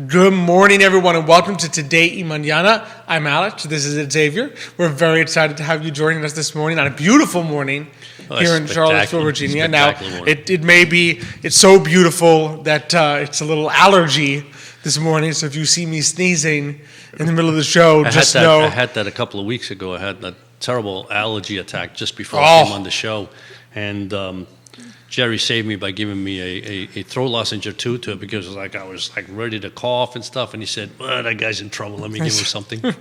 Good morning, everyone, and welcome to Today y Mañana. I'm Alex. This is Xavier. We're very excited to have you joining us this morning on a beautiful morning here in Charlottesville, Virginia. Now, it's so beautiful that it's a little allergy this morning. So if you see me sneezing in the middle of the show, just know. I had that a couple of weeks ago. I had that terrible allergy attack just before I came on the show, and Jerry saved me by giving me a throat lozenge or two to it because I was ready to cough and stuff. And he said, "Well, that guy's in trouble. Let me give him something." No,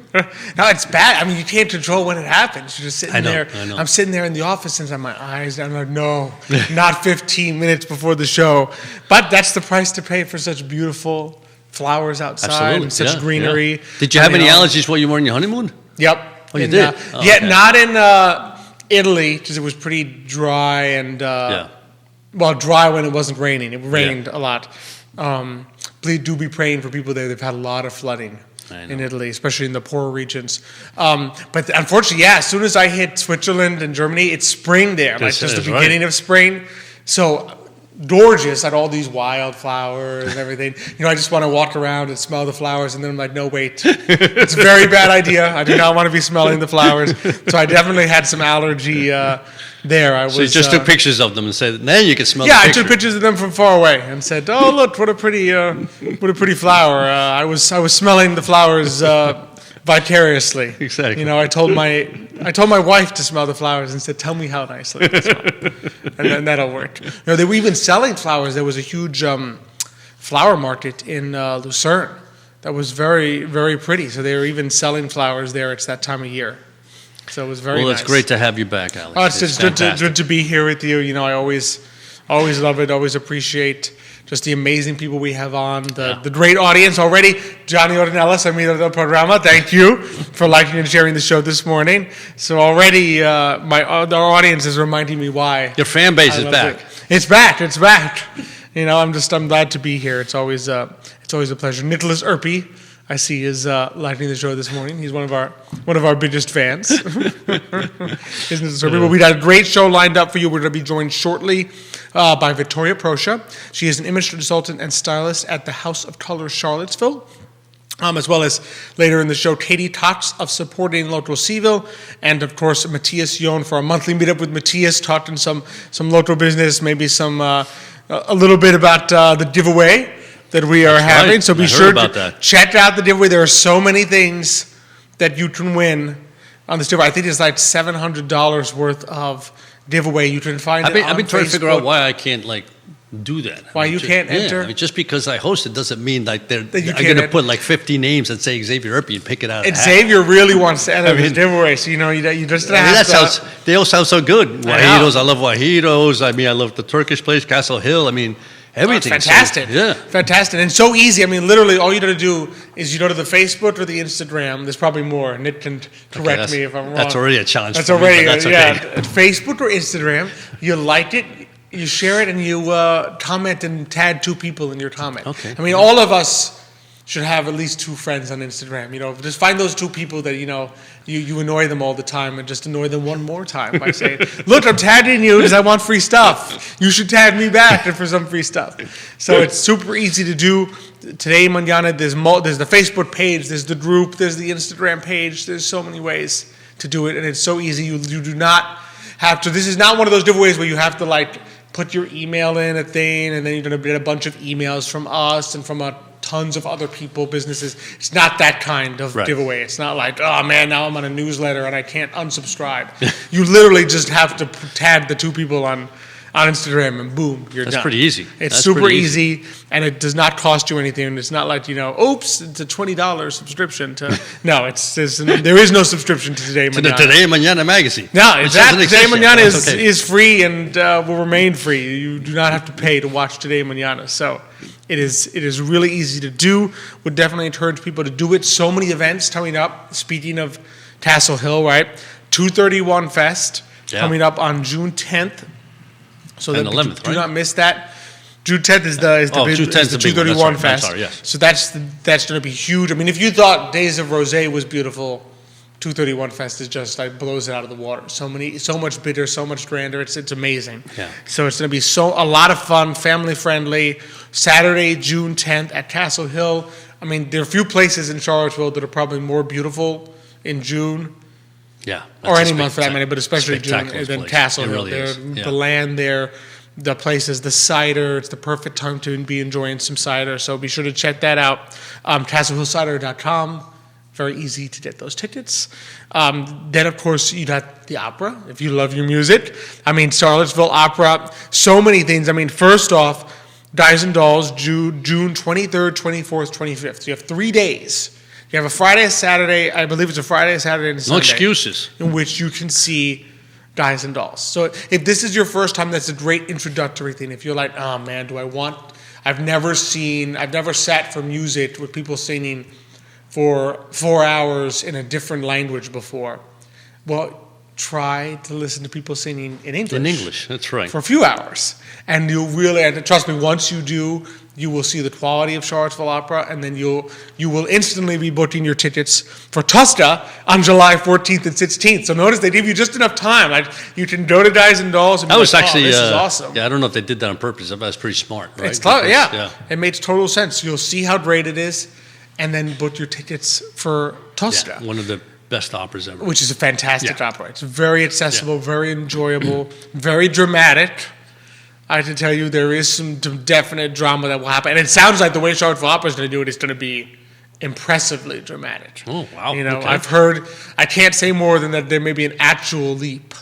it's bad. I mean, you can't control when it happens. You're just sitting there. I know. I'm sitting there in the office and my eyes. I'm like, no, not 15 minutes before the show. But that's the price to pay for such beautiful flowers outside. Absolutely. And such greenery. Yeah. Did you have any allergies while you were on your honeymoon? Yep. Oh, you did? Okay. Not in Italy because it was pretty dry and. Well, dry when it wasn't raining. It rained a lot. Please do be praying for people there. They've had a lot of flooding in Italy, especially in the poorer regions. But unfortunately, as soon as I hit Switzerland and Germany, it's spring there. Just the beginning of spring. So gorgeous at all these wildflowers and everything. I just want to walk around and smell the flowers, and then I'm like, no, wait. It's a very bad idea. I do not want to be smelling the flowers. So I definitely had some allergy there. So you just took pictures of them and said, then you can smell the picture. Yeah, I took pictures of them from far away and said, oh, look, what a pretty flower. I was smelling the flowers vicariously. Exactly. I told my wife to smell the flowers and said, tell me how nicely they smell. And then that'll work. They were even selling flowers. There was a huge flower market in Lucerne that was very, very pretty. So they were even selling flowers there. It's that time of year. So it was very nice. Well, it's great to have you back, Alex. Oh, it's good to be here with you. I always love it. Always appreciate just the amazing people we have on, the great audience already. Johnny Ornelas, amigo del programa, thank you for liking and sharing the show this morning. So already our audience is reminding me why. Your fan base is back. It's back. I'm glad to be here. It's always a pleasure. Nickolas Urpí, I see, is liking the show this morning. He's one of our biggest fans. But we got a great show lined up for you. We're going to be joined shortly by Victoria Proscia. She is an image consultant and stylist at the House of Color Charlottesville. As well as later in the show, Katie Tots of Supporting Local CVille, and of course Matthias Yon for our monthly meetup with Matthias, talking some local business, maybe some a little bit about the giveaway that we are having. Right. So be sure to check out the giveaway. There are so many things that you can win on this giveaway. I think it's like $700 worth of giveaway. You can find it on I've been trying to figure out why I can't do that. Why you can't enter? Just because I host it doesn't mean they're going to put 50 names and say Xavier Urpí and pick it out. And Xavier really wants to enter this giveaway, so you just have to. They all sound so good. Wajitos, I love Wajitos. I love the Turkish place, Castle Hill. Everything. Fantastic. So, fantastic. And so easy. Literally, all you got to do is you go to the Facebook or the Instagram. There's probably more. Nick can correct me if I'm wrong. That's already a challenge. That's already Facebook or Instagram. You like it, you share it, and you comment and tag 2 people in your comment. Okay. All of us should have at least 2 friends on Instagram. Just find those 2 people that you annoy them all the time, and just annoy them one more time by saying, "Look, I'm tagging you because I want free stuff. You should tag me back for some free stuff." So it's super easy to do. Today, Mañana, there's the Facebook page, there's the group, there's the Instagram page. There's so many ways to do it, and it's so easy. You do not have to. This is not one of those giveaways where you have to put your email in a thing, and then you're going to get a bunch of emails from us and from tons of other people, businesses. It's not that kind of giveaway. It's not like, oh man, now I'm on a newsletter and I can't unsubscribe. You literally just have to tag the 2 people on Instagram and boom, you're done. That's pretty easy. It's super easy, and it does not cost you anything. It's not like, oops, it's a $20 subscription to. No, there is no subscription to Today Mañana. To the Today Mañana magazine. No, exactly. Today Mañana is free and will remain free. You do not have to pay to watch Today Mañana. So it is really easy to do. Would definitely encourage people to do it. So many events coming up. Speaking of Castle Hill, right? 231 Fest coming up on June 10th. So and 11th, do not miss that. June 10th is the 231 Fest. I'm sorry, yes. So that's going to be huge. If you thought Days of Rosé was beautiful, 231 Fest is just blows it out of the water. So much bigger, so much grander. It's amazing. Yeah. So it's going to be a lot of fun, family friendly. Saturday, June 10th at Castle Hill. I mean, there are a few places in Charlottesville that are probably more beautiful in June. Yeah. Or any month for that matter, but especially June spectacular than place. Castle It Hill. really is. Yeah. The land there, the places, the cider. It's the perfect time to be enjoying some cider. So be sure to check that out. CastleHillCider.com. Very easy to get those tickets. Then, of course, you got the opera, if you love your music. I mean, Charlottesville Opera, so many things. I mean, first off, Guys and Dolls, June 23rd, 24th, 25th. So you have 3 days. You have a Friday, a Saturday, I believe it's a Friday, a Saturday, and a Sunday. No excuses. In which you can see Guys and Dolls. So if this is your first time, that's a great introductory thing. If you're like, oh man, I've never sat for music with people singing for 4 hours in a different language before. Well, try to listen to people singing in English. In English, that's right. For a few hours. And you'll really, and trust me, once you do, you will see the quality of Charlottesville Opera, and then you will instantly be booking your tickets for Tosca on July 14th and 16th. So notice they give you just enough time. You can go to Guys and Dolls and be was like, actually, this is awesome. Yeah, I don't know if they did that on purpose. That's pretty smart, right? It's yeah. It makes total sense. You'll see how great it is, and then book your tickets for Tosca. Yeah, one of the best operas ever. Which is a fantastic opera. It's very accessible, very enjoyable, very dramatic. I have to tell you, there is some definite drama that will happen. And it sounds like the way Charlottesville Opera is going to do it is going to be impressively dramatic. Oh, wow. You know, okay. I've heard, I can't say more than that there may be an actual leap.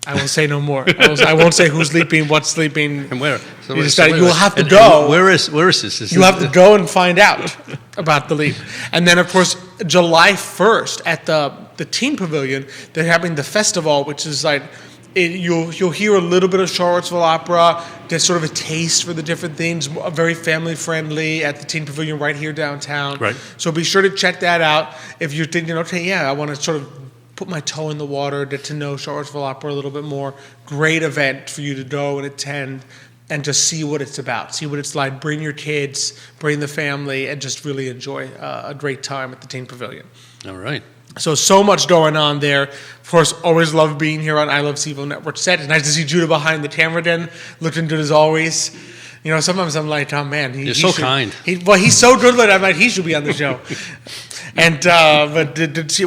I will say no more. I won't say who's leaping, what's leaping. And where? You will have to go. Where is this? You have to go and find out about the leap. And then, of course, July 1st at the Teen Pavilion, they're having the festival, which is like, you'll hear a little bit of Charlottesville Opera. There's sort of a taste for the different things. Very family friendly at the Teen Pavilion right here downtown. Right. So be sure to check that out if you're thinking, okay, yeah, I want to sort of put my toe in the water, get to know Charlottesville Opera a little bit more. Great event for you to go and attend and just see what it's about, see what it's like. Bring your kids, bring the family, and just really enjoy a great time at the Teen Pavilion. All right. So much going on there. Of course, always love being here on I Love CVille Network set. It's nice to see Judah behind the camera then, looking good as always. You know, sometimes I'm like, oh man, You're so kind. He's so good that I'm like, he should be on the show. And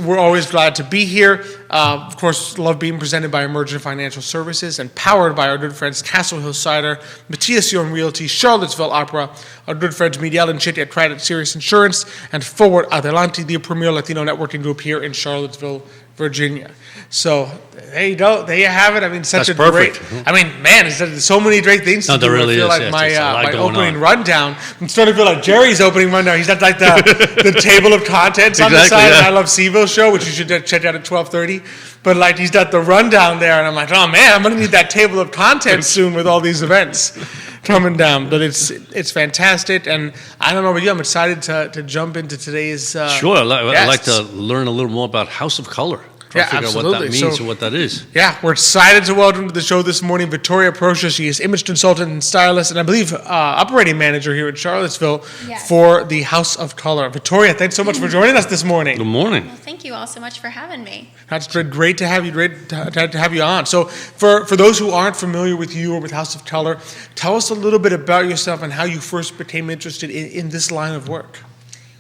we're always glad to be here. Of course, love being presented by Emergent Financial Services and powered by our good friends Castle Hill Cider, Matthias Realty, Charlottesville Opera, our good friends Miguel and Chit at Craddock Serious Insurance, and Forward Adelante, the premier Latino networking group here in Charlottesville, Virginia. So there you go. There you have it. I mean, such That's a perfect. great. I mean, man, there's so many great things. No, to do. there really I feel is. like Yes, my there's a lot my going opening on. rundown. I'm starting to feel like Jerry's opening rundown. He's got like the table of contents on the Exactly, side. yeah. And I Love CVille show, which you should check out at 12:30. But like he's got the rundown there, and I'm like, oh man, I'm gonna need that table of contents soon with all these events coming down. But it's fantastic, and I don't know about you. I'm excited to jump into today's. Sure. I'd like guests. to learn a little more about House of Color. Try Yeah, to figure out what absolutely. that means So- or what that is. Yeah, we're excited to welcome to the show this morning Victoria Proscia. She is image consultant and stylist, and I believe operating manager here at Charlottesville Yes. for the House of Color. Victoria, thanks so much for joining us this morning. Good morning. Well, thank you all so much for having me. That's great to have you. Great to have you on. So, for those who aren't familiar with you or with House of Color, tell us a little bit about yourself and how you first became interested in this line of work.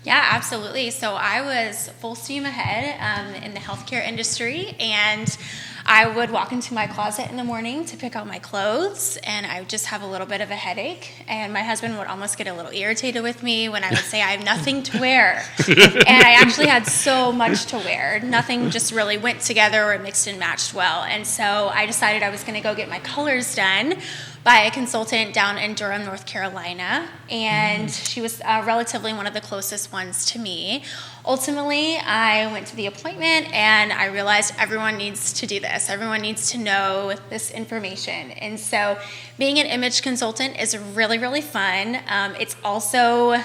Yeah, absolutely. So I was full steam ahead in the healthcare industry, and I would walk into my closet in the morning to pick out my clothes, and I would just have a little bit of a headache. And my husband would almost get a little irritated with me when I would say I have nothing to wear. And I actually had so much to wear. Nothing just really went together or mixed and matched well. And so I decided I was going to go get my colors done by a consultant down in Durham, North Carolina, and she was relatively one of the closest ones to me. Ultimately, I went to the appointment and I realized everyone needs to do this. Everyone needs to know this information. And so being an image consultant is really, really fun. It's also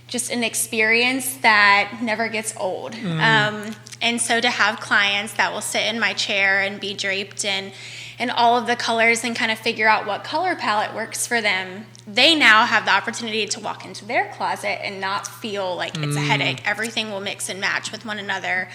just an experience that never gets old. And so to have clients that will sit in my chair and be draped in all of the colors and kind of figure out what color palette works for them, they now have the opportunity to walk into their closet and not feel like it's a headache. Everything will mix and match with one another.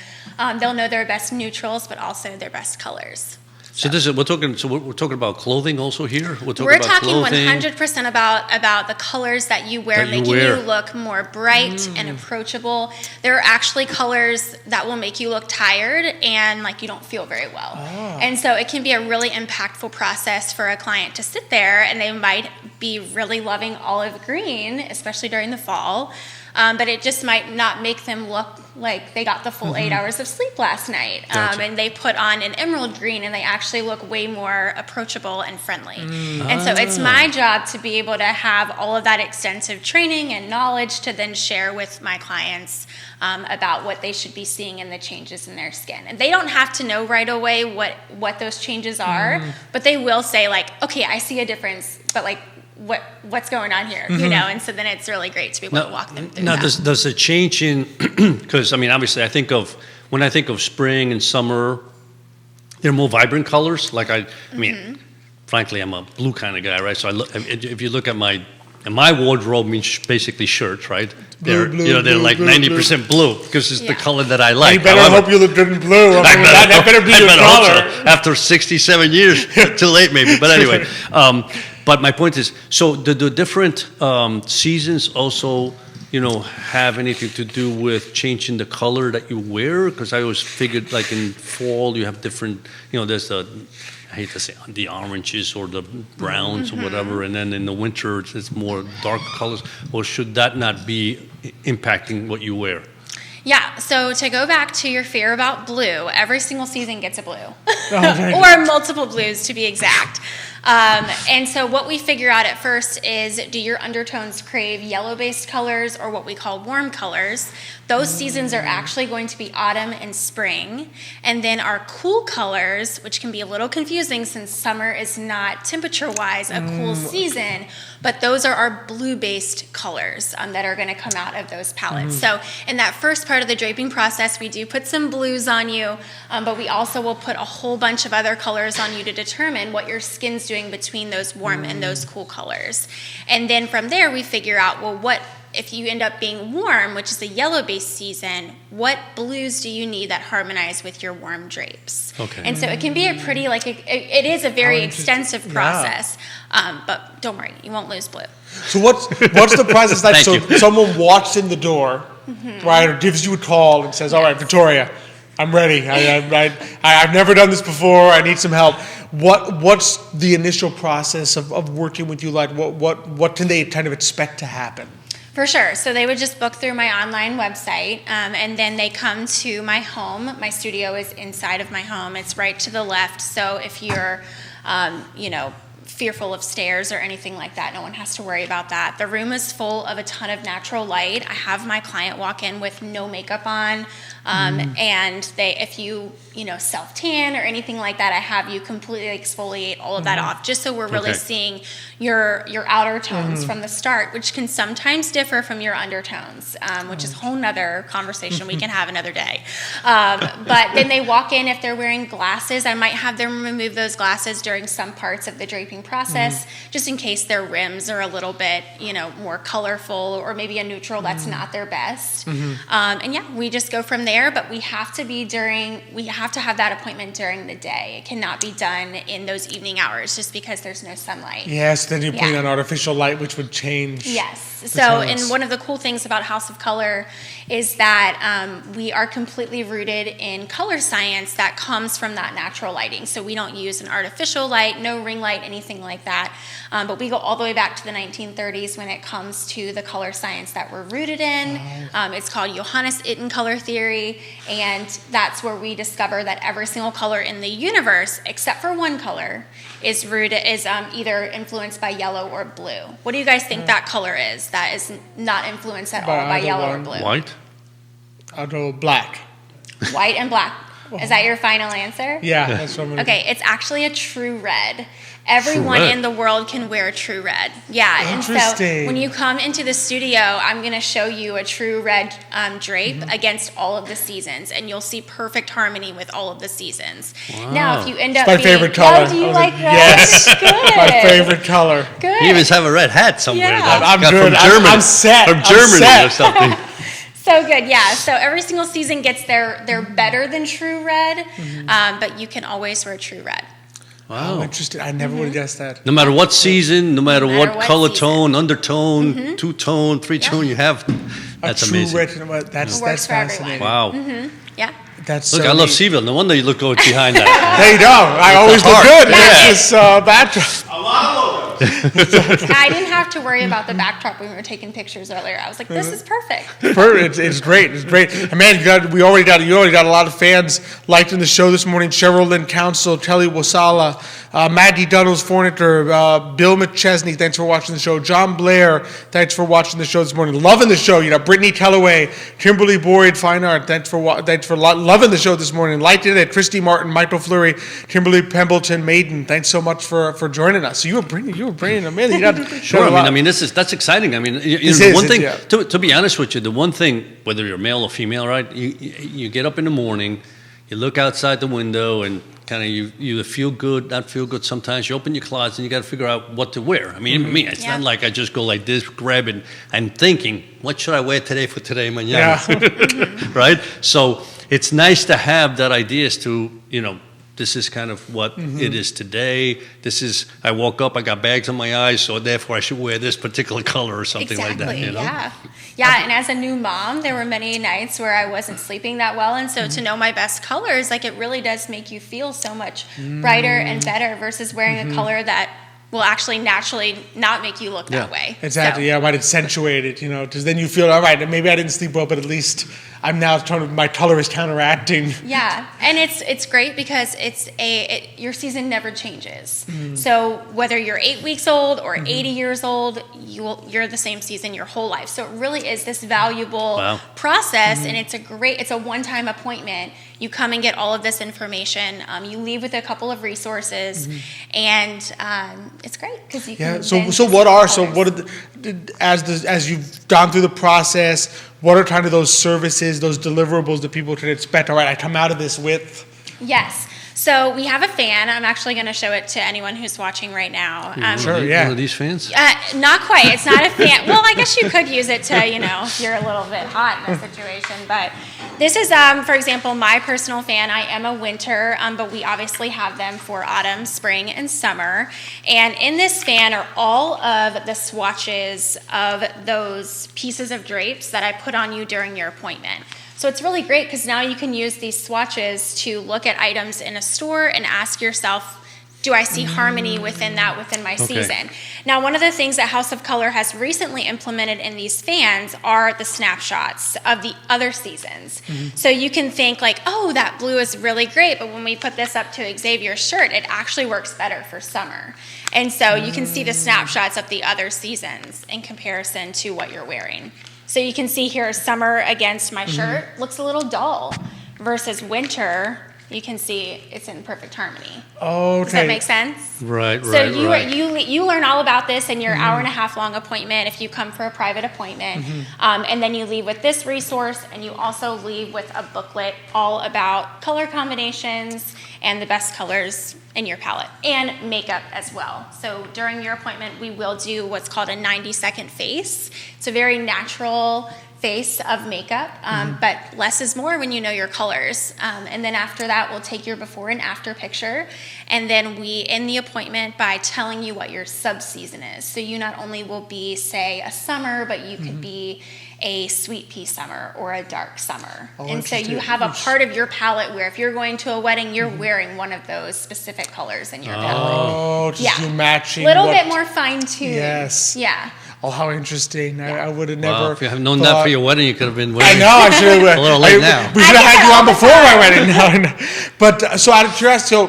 They'll know their best neutrals, but also their best colors. So this is we're talking about clothing also here. We're We're about talking clothing. 100% about the colors that you wear, making you look more bright and approachable. There are actually colors that will make you look tired and like you don't feel very well. And so it can be a really impactful process for a client to sit there, and they might be really loving olive green, especially during the fall. But it just might not make them look like they got the full 8 hours of sleep last night. Gotcha. And they put on an emerald green and they actually look way more approachable and friendly. And so it's my job to be able to have all of that extensive training and knowledge to then share with my clients about what they should be seeing in the changes in their skin. And they don't have to know right away what those changes are, but they will say like, okay, I see a difference, but like, what's going on here, you know? And so then it's really great to be able to walk them through that. Does a change in, because I mean, obviously when I think of spring and summer, they're more vibrant colors. Like I mean, frankly, I'm a blue kind of guy, right? So if you look at my wardrobe means basically shirts, right? They're like 90% blue because it's the color that I like. You better hope you look good in blue. That better be your color. So. After 67 years, too late maybe. But anyway, but my point is, so the different seasons also, have anything to do with changing the color that you wear? Because I always figured like in fall you have different, there's I hate to say the oranges or the browns or whatever, and then in the winter it's more dark colors. Or should that not be impacting what you wear? Yeah, so to go back to your fear about blue, every single season gets a blue, or multiple blues to be exact. And so what we figure out at first is, do your undertones crave yellow-based colors or what we call warm colors? Those seasons are actually going to be autumn and spring. And then our cool colors, which can be a little confusing since summer is not temperature-wise a cool season, but those are our blue-based colors that are going to come out of those palettes. So in that first part of the draping process, we do put some blues on you, but we also will put a whole bunch of other colors on you to determine what your skin's doing between those warm and those cool colors. And then from there, we figure out, well, what if you end up being warm, which is a yellow-based season, what blues do you need that harmonize with your warm drapes? Okay. And so it can be a pretty, it is a very extensive process, but don't worry, you won't lose blue. So what's the process like? So someone walks in the door, right, or gives you a call and says, all right, Victoria, I'm ready. I've never done this before. I need some help. What's the initial process of working with you like? What can they kind of expect to happen? For sure. So they would just book through my online website, and then they come to my home. My studio is inside of my home. It's right to the left. So if you're, fearful of stairs or anything like that, no one has to worry about that. The room is full of a ton of natural light. I have my client walk in with no makeup on, and if you self-tan or anything like that, I have you completely exfoliate all of that off, just so we're really seeing your outer tones from the start, which can sometimes differ from your undertones, which is a whole nother conversation we can have another day. But then they walk in, if they're wearing glasses, I might have them remove those glasses during some parts of the draping process, just in case their rims are a little bit, more colorful, or maybe a neutral that's not their best. And we just go from there, but we have to have that appointment during the day. It cannot be done in those evening hours just because there's no sunlight. Yes, then you're putting on artificial light, which would change. Yes. So, and one of the cool things about House of Color is that we are completely rooted in color science that comes from that natural lighting. So we don't use an artificial light, no ring light, anything like that. But we go all the way back to the 1930s when it comes to the color science that we're rooted in. It's called Johannes Itten color theory, and that's where we discover that every single color in the universe, except for one color, is either influenced by yellow or blue. What do you guys think that color is that is not influenced at all by yellow or blue? White? I'll go black. White and black. Is that your final answer? Yeah, that's what I'm going to do. Okay, it's actually a true red. Everyone in the world can wear true red. Yeah, and so when you come into the studio, I'm going to show you a true red drape against all of the seasons, and you'll see perfect harmony with all of the seasons. Wow. Now, if you end up my favorite color. Oh, do you like red? Yes. Good. My favorite color. Good. You even have a red hat somewhere. Yeah. I'm Got good. From Germany. I'm set. From Germany or something. So good, yeah. So every single season gets their better than true red, but you can always wear true red. Wow. Oh, interesting. I never would have guessed that. No matter what season, no matter matter what what color season. tone, undertone, two-tone, three-tone you have, that's a true amazing. That's It works for everyone. fascinating. Wow. Yeah. That's Look, so I love neat. CVille. No wonder you look good behind that. There you go. I always look heart. good. Yeah. It's this backdrop. A lot of logos. I didn't have to worry about the backdrop when we were taking pictures earlier. I was like, this is perfect. It's great. It's great. And man, you already got a lot of fans liking the show this morning. Cheryl Lynn Council, Telly Wasala, Maddie Dunnels Forniter, Bill McChesney, thanks for watching the show. John Blair, thanks for watching the show this morning. Loving the show. Brittany Kellaway, Kimberly Boyd, Fine Art, thanks for loving the show this morning. Liking it. Christy Martin, Michael Fleury, Kimberly Pembleton, Maiden, thanks so much for joining us. So you were bringing them in. You got Sure. I mean, that's exciting. I mean, one thing. To be honest with you, the one thing, whether you're male or female, right? You get up in the morning, you look outside the window, and kind of you feel good, not feel good. Sometimes you open your closet and you got to figure out what to wear. I mean, even me, it's not like I just go like this, grab it, and thinking, what should I wear today for today, mañana, right? So it's nice to have that ideas to this is kind of what it is today. I woke up, I got bags on my eyes, so therefore I should wear this particular color or something like that. Yeah, and as a new mom, there were many nights where I wasn't sleeping that well, and so to know my best colors, it really does make you feel so much brighter and better versus wearing a color that will actually naturally not make you look that way. Exactly. So. Might accentuate it, because then you feel, all right, maybe I didn't sleep well, but at least I'm now my color is counteracting. Yeah, and it's great because your season never changes. So whether you're 8 weeks old or 80 years old, you're the same season your whole life. So it really is this valuable process, and it's a one-time appointment. You come and get all of this information. You leave with a couple of resources, and it's great because you can. As you've gone through the process, what are kind of those services, those deliverables that people can expect? All right, I come out of this with. Yes. So we have a fan. I'm actually going to show it to anyone who's watching right now. Sure, yeah. One of these fans? Not quite. It's not a fan. Well, I guess you could use it to, if you're a little bit hot in a situation. But this is, for example, my personal fan. I am a winter, but we obviously have them for autumn, spring, and summer. And in this fan are all of the swatches of those pieces of drapes that I put on you during your appointment. So it's really great because now you can use these swatches to look at items in a store and ask yourself, do I see harmony within my season? Now, one of the things that House of Color has recently implemented in these fans are the snapshots of the other seasons. So you can think like, oh, that blue is really great, but when we put this up to Xavier's shirt, it actually works better for summer. And so you can see the snapshots of the other seasons in comparison to what you're wearing. So you can see here summer against my shirt looks a little dull versus winter, you can see it's in perfect harmony. Okay. Does that make sense? Right. So you learn all about this in your hour and a half long appointment if you come for a private appointment. And then you leave with this resource, and you also leave with a booklet all about color combinations and the best colors in your palette, and makeup as well. So during your appointment, we will do what's called a 90-second face. It's a very natural face of makeup, but less is more when you know your colors. And then after that, we'll take your before and after picture, and then we end the appointment by telling you what your sub-season is. So you not only will be, say, a summer, but you could be a sweet pea summer or a dark summer. And so you have a part of your palette where if you're going to a wedding, you're wearing one of those specific colors in your palette. You're matching. A little bit more fine-tuned. Yes. Yeah. Oh, how interesting. I would have never. If you have known that for your wedding, you could have been waiting. I know, I should have. A little late now. We should have had you on before my wedding. No. But so out of curiosity,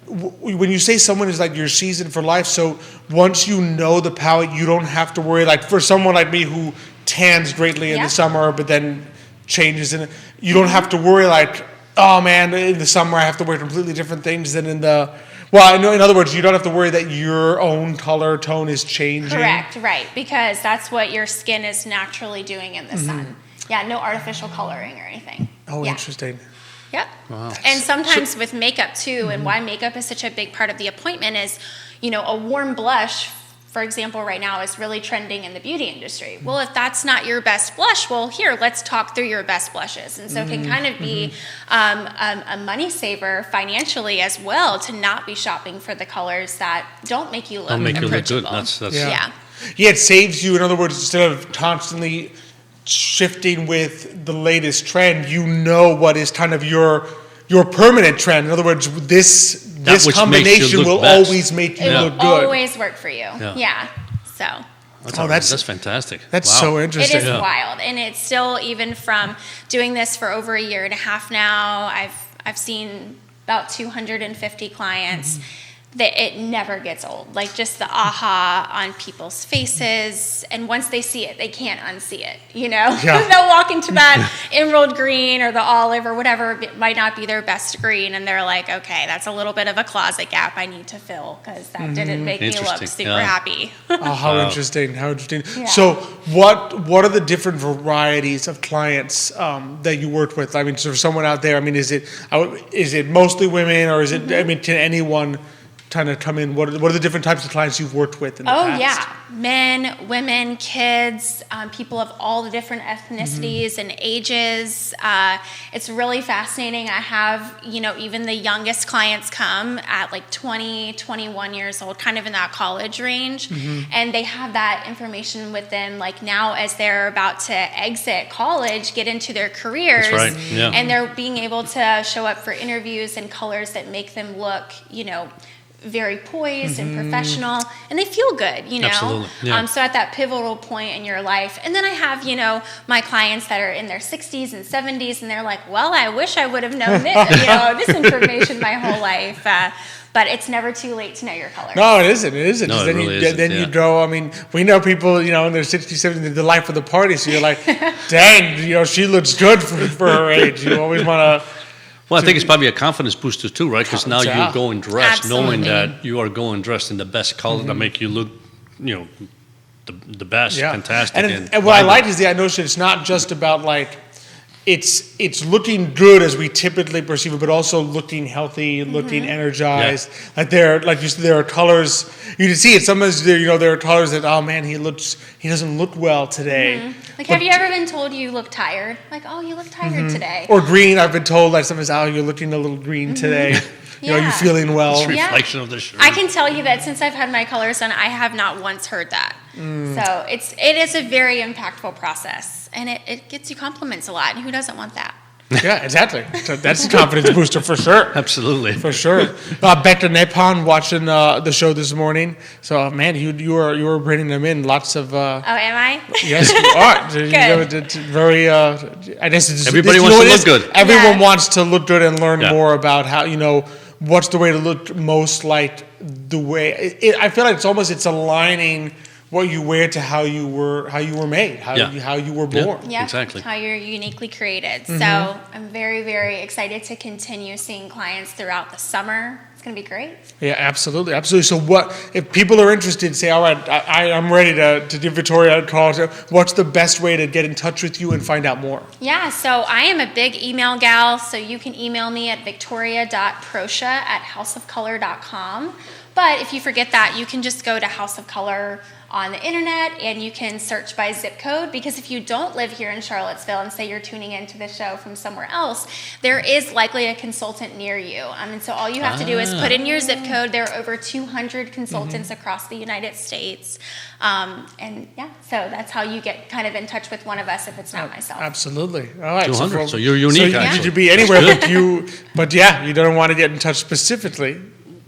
when you say someone is like your season for life, so once you know the palette, you don't have to worry. Like for someone like me who tans greatly in the summer, but then changes in it, you don't have to worry like, oh man, in the summer I have to wear completely different things than in the. Well, I know. In other words, you don't have to worry that your own color tone is changing. Correct, right, because that's what your skin is naturally doing in the sun. Yeah, no artificial coloring or anything. Oh, interesting. Yep. Wow. And sometimes with makeup too, and why makeup is such a big part of the appointment is, a warm blush for example, right now is really trending in the beauty industry. Well, if that's not your best blush, well, here, let's talk through your best blushes. And so it can kind of be a money saver financially as well, to not be shopping for the colors that don't make you look approachable. That's Yeah. Yeah, it saves you. In other words, instead of constantly shifting with the latest trend, you know what is kind of your permanent trend. In other words, this combination will always make you look good. It will always work for you. Yeah. So. That's fantastic. That's so interesting. It is wild, and it's still, even from doing this for over a year and a half now, I've seen about 250 clients. That it never gets old. Like, just the aha on people's faces, and once they see it, they can't unsee it, you know? Yeah. They'll walk into that emerald green or the olive or whatever, it might not be their best green, and they're like, okay, that's a little bit of a closet gap I need to fill, because that didn't make me look super happy. Oh, how interesting, how interesting. Yeah. So what are the different varieties of clients that you worked with? I mean, so for someone out there, I mean, is it mostly women, or is it, I mean, can anyone kind of come in? What are the different types of clients you've worked with in the past? Oh, yeah. Men, women, kids, people of all the different ethnicities and ages. It's really fascinating. I have, even the youngest clients come at like 20, 21 years old, kind of in that college range. And they have that information with them, like, now as they're about to exit college, get into their careers. That's right. Yeah. And they're being able to show up for interviews in colors that make them look, very poised and professional, and they feel good, Absolutely. Yeah. So at that pivotal point in your life. And then I have, my clients that are in their 60s and 70s, and they're like, well, I wish I would have known this, this information my whole life. But it's never too late to know your colors. No, it isn't. It isn't. No, it really isn't. Then you go, I mean, we know people, in their 60s, 70s, the life of the party. So you're like, dang, she looks good for her age. You always want to. Well, I think it's probably a confidence booster too, right? Because now you're going dressed, knowing that you are going dressed in the best color that make you look, the best, fantastic. And what I like is the notion it's not just about like, it's looking good as we typically perceive it, but also looking healthy, looking energized. Yeah. Like you said, there are colors you can see it. Sometimes there are colors that, oh man, he doesn't look well today. Like, have you ever been told you look tired? Like, oh, you look tired today. Or green. I've been told like sometimes, oh, you're looking a little green today. You're feeling well. It's reflection of the shirt. I can tell you that since I've had my colors done, I have not once heard that. So it is a very impactful process, and it gets you compliments a lot, and who doesn't want that? Yeah, exactly. So that's a confidence booster for sure. Absolutely. For sure. Becca Nepon watching the show this morning. So, man, you were bringing them in. Lots of. Oh, am I? Yes, you are. Good. It's very. I guess everybody wants to look good. Everyone wants to look good and learn more about how what's the way to look most like the way. I feel like it's aligning what you wear to how you were made, how you were born. Yeah, exactly. How you're uniquely created. So I'm very, very excited to continue seeing clients throughout the summer. It's going to be great. Yeah, absolutely. So if people are interested, say, all right, I'm ready to give Victoria a call. So what's the best way to get in touch with you and find out more? Yeah, so I am a big email gal, so you can email me at victoria.proscia@houseofcolor.com. But if you forget that, you can just go to House of Color on the internet, and you can search by zip code, because if you don't live here in Charlottesville and say you're tuning into the show from somewhere else, there is likely a consultant near you. And so all you have to do is put in your zip code. There are over 200 consultants across the United States. So that's how you get kind of in touch with one of us if it's not myself. Absolutely. All right. 200. So you're unique, actually. You could be anywhere, but you don't want to get in touch specifically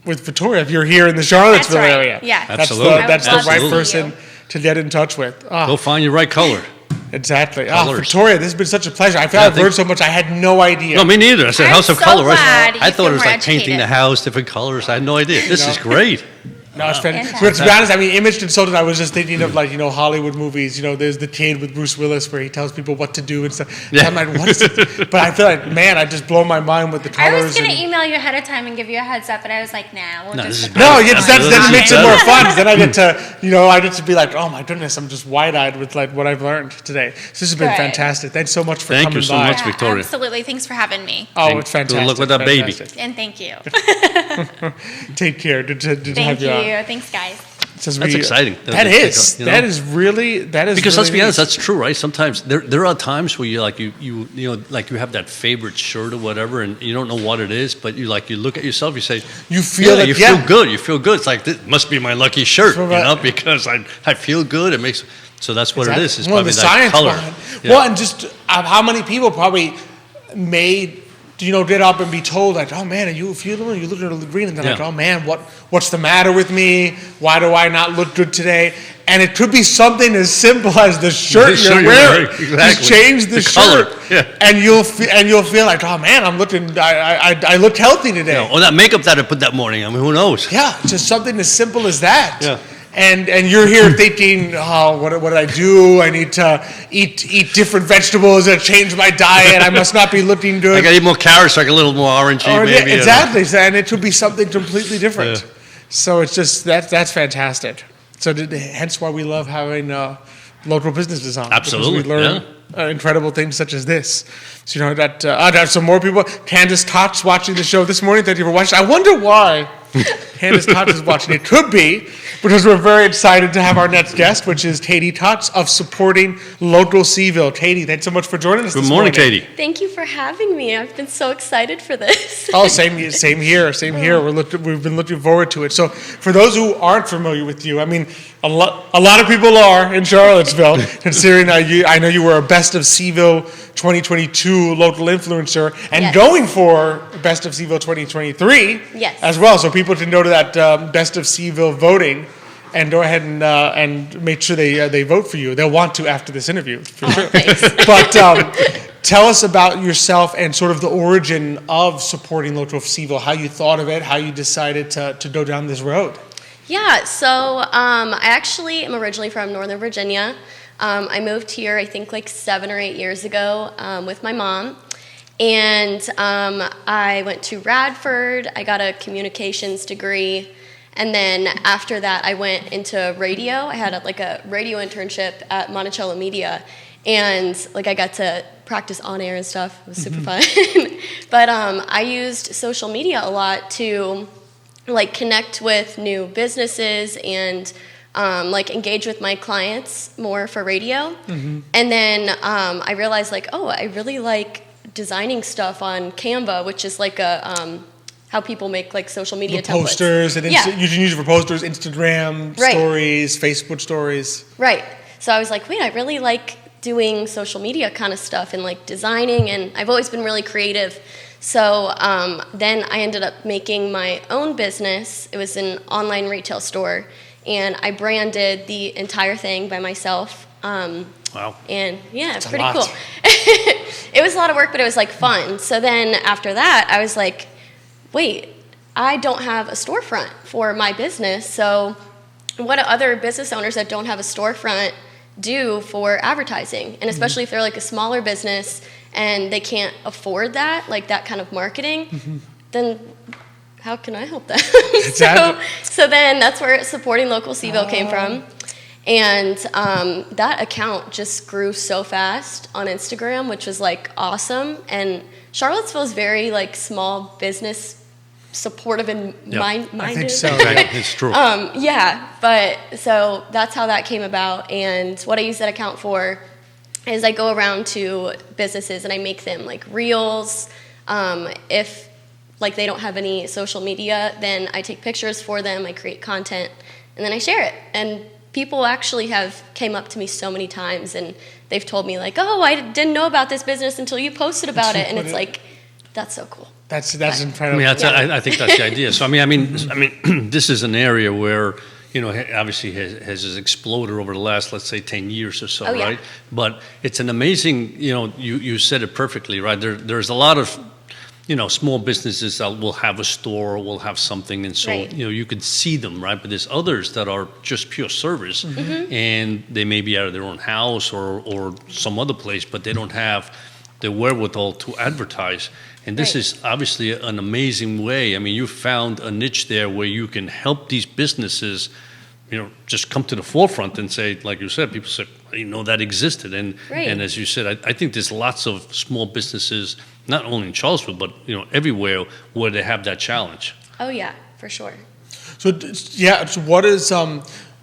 with Victoria if you're here in the Charlottesville area. Yeah, absolutely. That's the right person to get in touch with. Go find your right color. Exactly. Victoria, this has been such a pleasure. I feel I've heard so much. I had no idea. No, me neither. I said House of Color. I thought it was like educated. painting the house, different colors. I had no idea. This is great. No, it's fantastic. But to be honest, image consultant, I was just thinking of Hollywood movies. There's The Kid with Bruce Willis where he tells people what to do and stuff. Yeah. I'm like, what is it? But I feel like, man, I just blow my mind with the colors. I was going to email you ahead of time and give you a heds up, but I was like, nah, we'll just. Then it makes it more fun. Then I get to be like, oh my goodness, I'm just wide-eyed with like what I've learned today. So this has been fantastic. Thanks so much for coming by. Thank you so much, Victoria. Absolutely. Thanks for having me. Oh, it's fantastic. Good luck with that baby. And thank you. Take care. Good to have you on. Thank you. Thanks, guys. That's exciting. That is really because let's be honest, nice. that's true, right? Sometimes there are times where you have that favorite shirt or whatever, and you don't know what it is, but you look at yourself, you say you feel feel good. You feel good. It's like this must be my lucky shirt, because I feel good. It makes so that's what it is. It's probably the that science color. Well, and just how many people probably get up and be told like, oh man, are you feeling? You look a little green, and they're like, oh man, what's the matter with me? Why do I not look good today? And it could be something as simple as the shirt you're wearing. Exactly. Just change the shirt, color. and you'll feel like, oh man, I looked healthy today. Or that makeup that I put that morning. I mean, who knows? Yeah, just something as simple as that. Yeah. And you're here thinking, oh, what did I do? I need to eat different vegetables and change my diet. I must not be looking good. I got to eat more carrots, like a little more orangey, maybe. Exactly, and it could be something completely different. Yeah. So it's just that's fantastic. So hence why we love having local businesses on. Absolutely, because we learn incredible things such as this. So that I'd have some more people. Candace Tots watching the show this morning. Thank you for watching. I wonder why Candace Tots is watching. It could be because we're very excited to have our next guest, which is Katie Tots of Supporting Local CVille. Katie, thanks so much for joining us. Good morning, Katie. Thank you for having me. I've been so excited for this. Oh, same here. We've been looking forward to it. So, for those who aren't familiar with you, I mean, a lot of people are in Charlottesville, considering I know you were a Best of CVille 2022 local influencer, and going for Best of CVille 2023 as well. So people can go to that Best of CVille voting and go ahead and make sure they vote for you. They'll want to after this interview, for sure. But tell us about yourself and sort of the origin of supporting local CVille, how you thought of it, how you decided to go down this road. Yeah, so I actually am originally from Northern Virginia. I moved here, I think, like 7 or 8 years ago with my mom. And I went to Radford. I got a communications degree. And then after that, I went into radio. I had a radio internship at Monticello Media. And I got to practice on air and stuff. It was super fun. But I used social media a lot to connect with new businesses and engage with my clients more for radio. Mm-hmm. And then I realized I really like designing stuff on Canva, which is how people make social media templates. Posters, and you can use it for posters, Instagram stories, Facebook stories. Right. So I was like, wait, I really like doing social media kind of stuff and designing, and I've always been really creative. So then I ended up making my own business. It was an online retail store, and I branded the entire thing by myself. Wow. And it's pretty cool. It was a lot of work, but it was fun. So then after that, I was like, wait, I don't have a storefront for my business. So what do other business owners that don't have a storefront do for advertising? And especially if they're a smaller business and they can't afford that, that kind of marketing, then how can I help them? So then that's where Supporting Local CVille came from. And that account just grew so fast on Instagram, which was awesome. And Charlottesville is very small business supportive and minded. I think so. It's true. But so that's how that came about. And what I use that account for is I go around to businesses and I make them reels. If they don't have any social media, then I take pictures for them, I create content, and then I share it. And people actually have came up to me so many times and they've told me oh, I didn't know about this business until you posted about it. And it's that's so cool. That's incredible. I think that's the idea. So I mean, this is an area where obviously has exploded over the last, let's say, 10 years or so, right? But it's an amazing, you said it perfectly, right? There's a lot of small businesses that will have a store, will have something, and so you could see them, right? But there's others that are just pure service, and they may be out of their own house or some other place, but they don't have the wherewithal to advertise. And this is obviously an amazing way. I mean, you found a niche there where you can help these businesses, just come to the forefront and say, like you said, people say, I didn't know that existed. And as you said, I think there's lots of small businesses, not only in Charlottesville, but everywhere where they have that challenge. Oh yeah, for sure. So so what is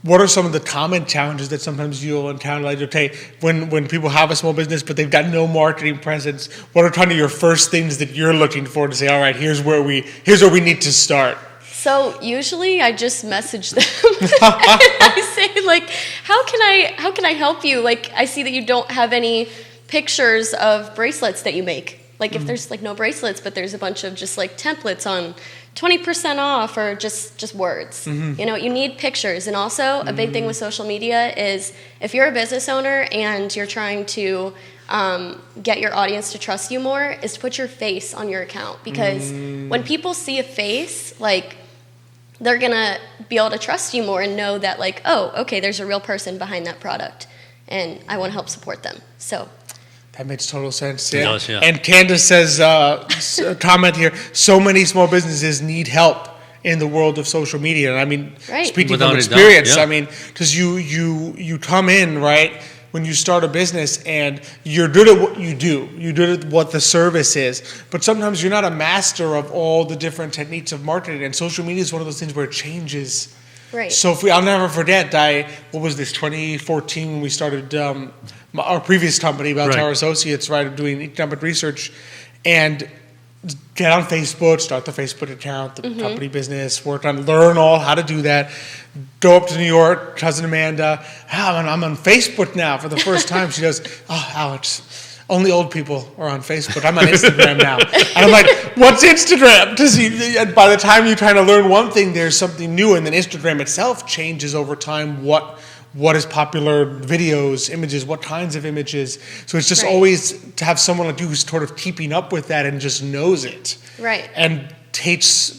what are some of the common challenges that sometimes you'll encounter? Like, okay, when people have a small business but they've got no marketing presence, what are kind of your first things that you're looking for to say, all right, here's where we need to start? So usually I just message them. I say, like, how can I help you? Like, I see that you don't have any pictures of bracelets that you make. Like, if there's like no bracelets, but there's a bunch of just like templates on 20% off or just words. You know, you need pictures. And also a big thing with social media is if you're a business owner and you're trying to get your audience to trust you more, is to put your face on your account. Because when people see a face, like, they're going to be able to trust you more and know that, like, oh, okay, there's a real person behind that product and I want to help support them. So that makes total sense. It does, yeah. And Candace says, comment here, so many small businesses need help in the world of social media. And I mean, speaking Without from a doubt, experience, yeah. I mean, because you come in, right, when you start a business and you're good at what you do, you're good at what the service is, but sometimes you're not a master of all the different techniques of marketing. And social media is one of those things where it changes. Right. So I'll never forget, what was this, 2014 when we started our previous company, Belltower Associates, right, doing economic research, and get on Facebook, start the Facebook account, the company business, learn all how to do that, go up to New York, cousin Amanda, I'm on Facebook now for the first time. She goes, oh, Alex, only old people are on Facebook. I'm on Instagram now. And I'm like, what's Instagram? Because by the time you're trying to learn one thing, there's something new, and then Instagram itself changes over time what is popular, videos, images, what kinds of images. So it's just always to have someone like you who's sort of keeping up with that and just knows it. Right. And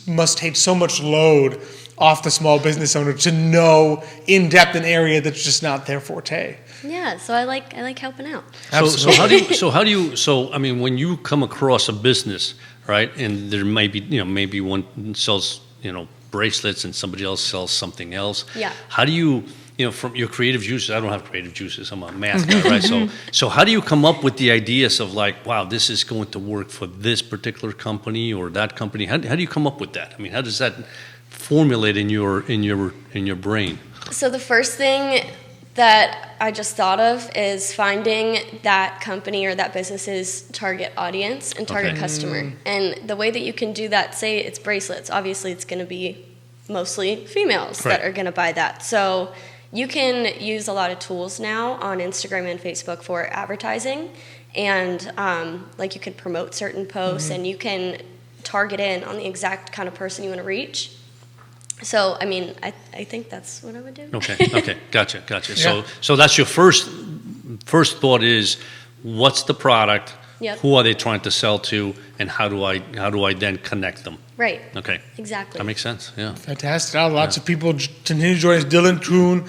must take so much load off the small business owner to know in depth an area that's just not their forte. Yeah, so I like helping out. So how do you I mean, when you come across a business, right, and there may be, maybe one sells, bracelets and somebody else sells something else. Yeah. How do you, from your creative juices, I don't have creative juices, I'm a math guy, right? So how do you come up with the ideas of, like, wow, this is going to work for this particular company or that company? How do you come up with that? I mean, how does that formulate in your brain? So the first thing that I just thought of is finding that company or that business's target audience and target customer. And the way that you can do that, say it's bracelets, obviously it's going to be mostly females that are going to buy that. So you can use a lot of tools now on Instagram and Facebook for advertising, and like you can promote certain posts and you can target in on the exact kind of person you want to reach. So, I mean, I think that's what I would do. Okay, gotcha. Yeah. So that's your first thought is, what's the product? Yep. Who are they trying to sell to, and how do I then connect them? Right. Okay. Exactly. That makes sense. Yeah. Fantastic. Lots of people continue to join us. Dylan Kuhn,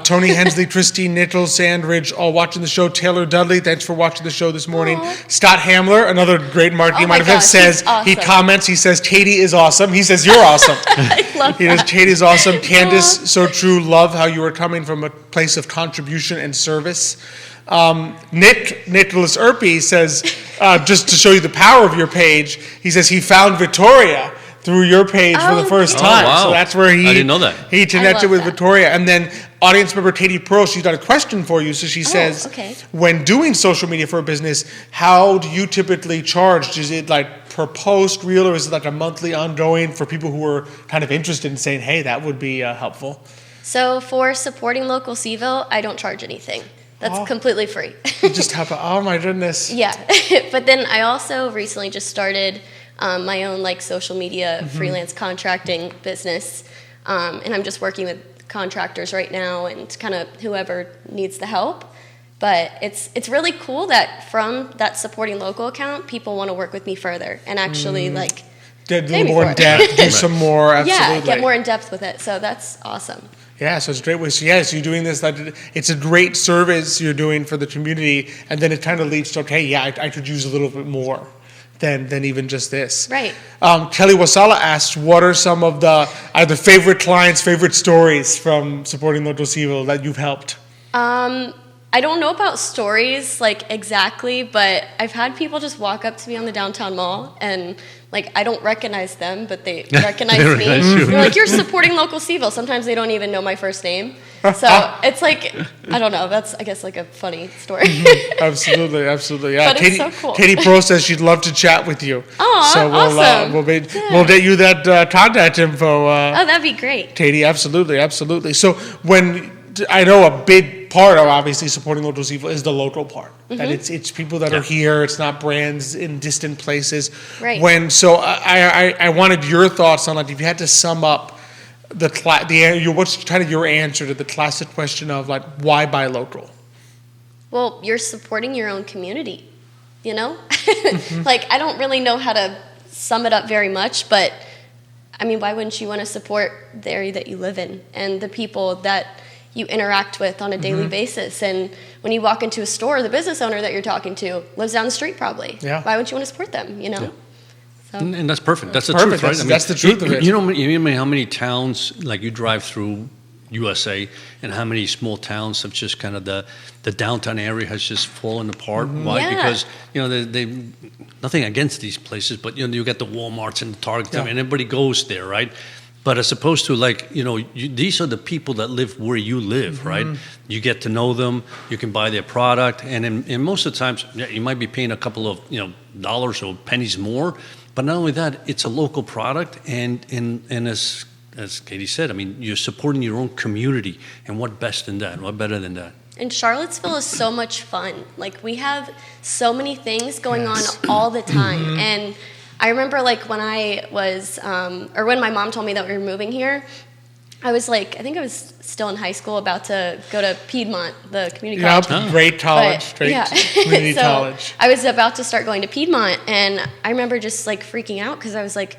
Tony Hensley, Christine Nichols, Sandridge, all watching the show. Taylor Dudley, thanks for watching the show this morning. Scott Hamler, another great marketing says, awesome. He comments, he says, Katie is awesome. He says, you're awesome. I love He says, Katie is awesome. Candace, so true. Love how you are coming from a place of contribution and service. Nickolas Urpí says, just to show you the power of your page, he says he found Victoria through your page for the first time. wow. So that's where I didn't know that. he connected love with that. Victoria. And then audience member Katie Pearl, she's got a question for you. So she says, when doing social media for a business, how do you typically charge? Is it like per post, reel, or is it like a monthly ongoing for people who are kind of interested in saying, hey, that would be helpful? So for supporting local CVille, I don't charge anything. That's completely free. You just have oh my goodness. Yeah. But then I also recently just started my own social media freelance contracting business. And I'm just working with contractors right now and kind of whoever needs the help. But it's really cool that from that supporting local account, people want to work with me further and actually Get a little more in depth, do some more, absolutely. Yeah, get more in depth with it. So that's awesome. Yeah, so it's a great way. So yes, you're doing this. It's a great service you're doing for the community, and then it kind of leads to, okay, I could use a little bit more than even just this. Right. Kelly Wasala asked, what are some of the either favorite clients, favorite stories from supporting local CVille that you've helped? I don't know about stories exactly, but I've had people just walk up to me on the downtown mall and like, I don't recognize them, but they recognize They me. recognize you. They're like, you're supporting local CVille. Sometimes they don't even know my first name. So it's like, I don't know. That's, I guess, like a funny story. Absolutely, absolutely. Yeah, But it's so cool. Katie Pro says she'd love to chat with you. Aw, so awesome. we'll get you that contact info. Oh, that'd be great. Katie, absolutely, absolutely. So I know a big part of obviously supporting local CVille is the local part. That it's people that are here. It's not brands in distant places. Right. I wanted your thoughts on, like, if you had to sum up what's kind of your answer to the classic question of, like, why buy local? Well, you're supporting your own community, you know? Like, I don't really know how to sum it up very much, but I mean, why wouldn't you want to support the area that you live in and the people that you interact with on a daily basis? And when you walk into a store, the business owner that you're talking to lives down the street probably. Yeah. Why wouldn't you want to support them, you know? Yeah. So. And that's perfect. That's the Perfect. truth, right? That's the truth of it. You know how many towns, like, you drive through USA, and how many small towns have just kind of the downtown area has just fallen apart. Why? Yeah. Because, you know, they nothing against these places, but, you know, you got the Walmarts and the Targets, and everybody goes there, right? But as opposed to, like, you know, these are the people that live where you live, right? You get to know them, you can buy their product, and in most of the times, you might be paying a couple of, you know, dollars or pennies more, but not only that, it's a local product, and as Katie said, I mean, you're supporting your own community, and what best than that? What better than that? And Charlottesville is so much fun. Like, we have so many things going on all the time. And I remember, like, when I was, or when my mom told me that we were moving here, I was like, I think I was still in high school, about to go to Piedmont, the community college. Great college, community So college. I was about to start going to Piedmont, and I remember just, like, freaking out because I was like,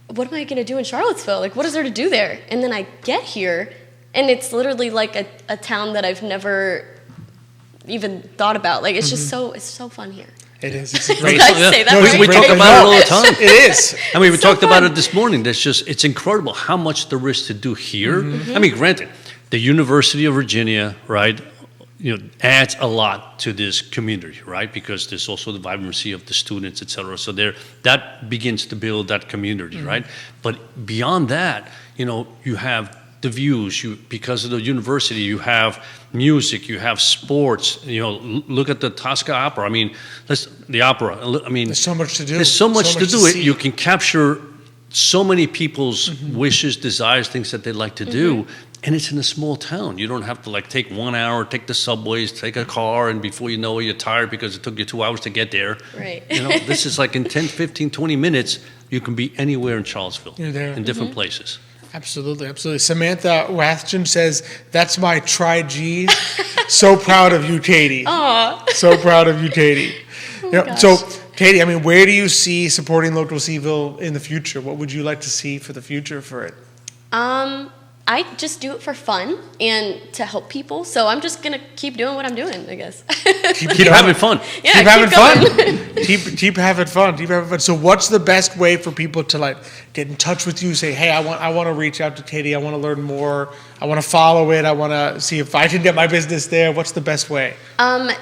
what am I going to do in Charlottesville? Like, what is there to do there? And then I get here, and it's literally like a town that I've never even thought about. Like, it's just it's so fun here. It is. It's a great. Did I say that No, right? We talk about it all the time. It is. I mean, we So talked about fun. it this morning. It's incredible how much there is to do here. I mean, granted, the University of Virginia, right, you know, adds a lot to this community, right? Because there's also the vibrancy of the students, et cetera. So that begins to build that community, right? But beyond that, you know, you have the views. Because of the university, you have music, you have sports. You know, look at the Tosca Opera. I mean, the opera. I mean, There's so much to do. there's so much to do. see. You can capture so many people's wishes, desires, things that they'd like to do. And it's in a small town. You don't have to, like, take 1 hour, take the subways, take a car, and before you know it, you're tired because it took you 2 hours to get there. Right. You know, this is like in 10, 15, 20 minutes, you can be anywhere in Charlottesville. You're there. In different places. Absolutely, absolutely. Samantha Rathjen says, "That's my tri-G." So proud of you, Katie. Aw. So proud of you, Katie. gosh. So, Katie, I mean, where do you see supporting local CVille in the future? What would you like to see for the future for it? I just do it for fun and to help people. So I'm just going to keep doing what I'm doing, I guess. Keep having fun. Yeah, keep having going. fun. keep having fun. Keep having fun. So, what's the best way for people to, like, get in touch with you? Say, hey, I want to reach out to Katie. I want to learn more. I want to follow it. I want to see if I can get my business there. What's the best way?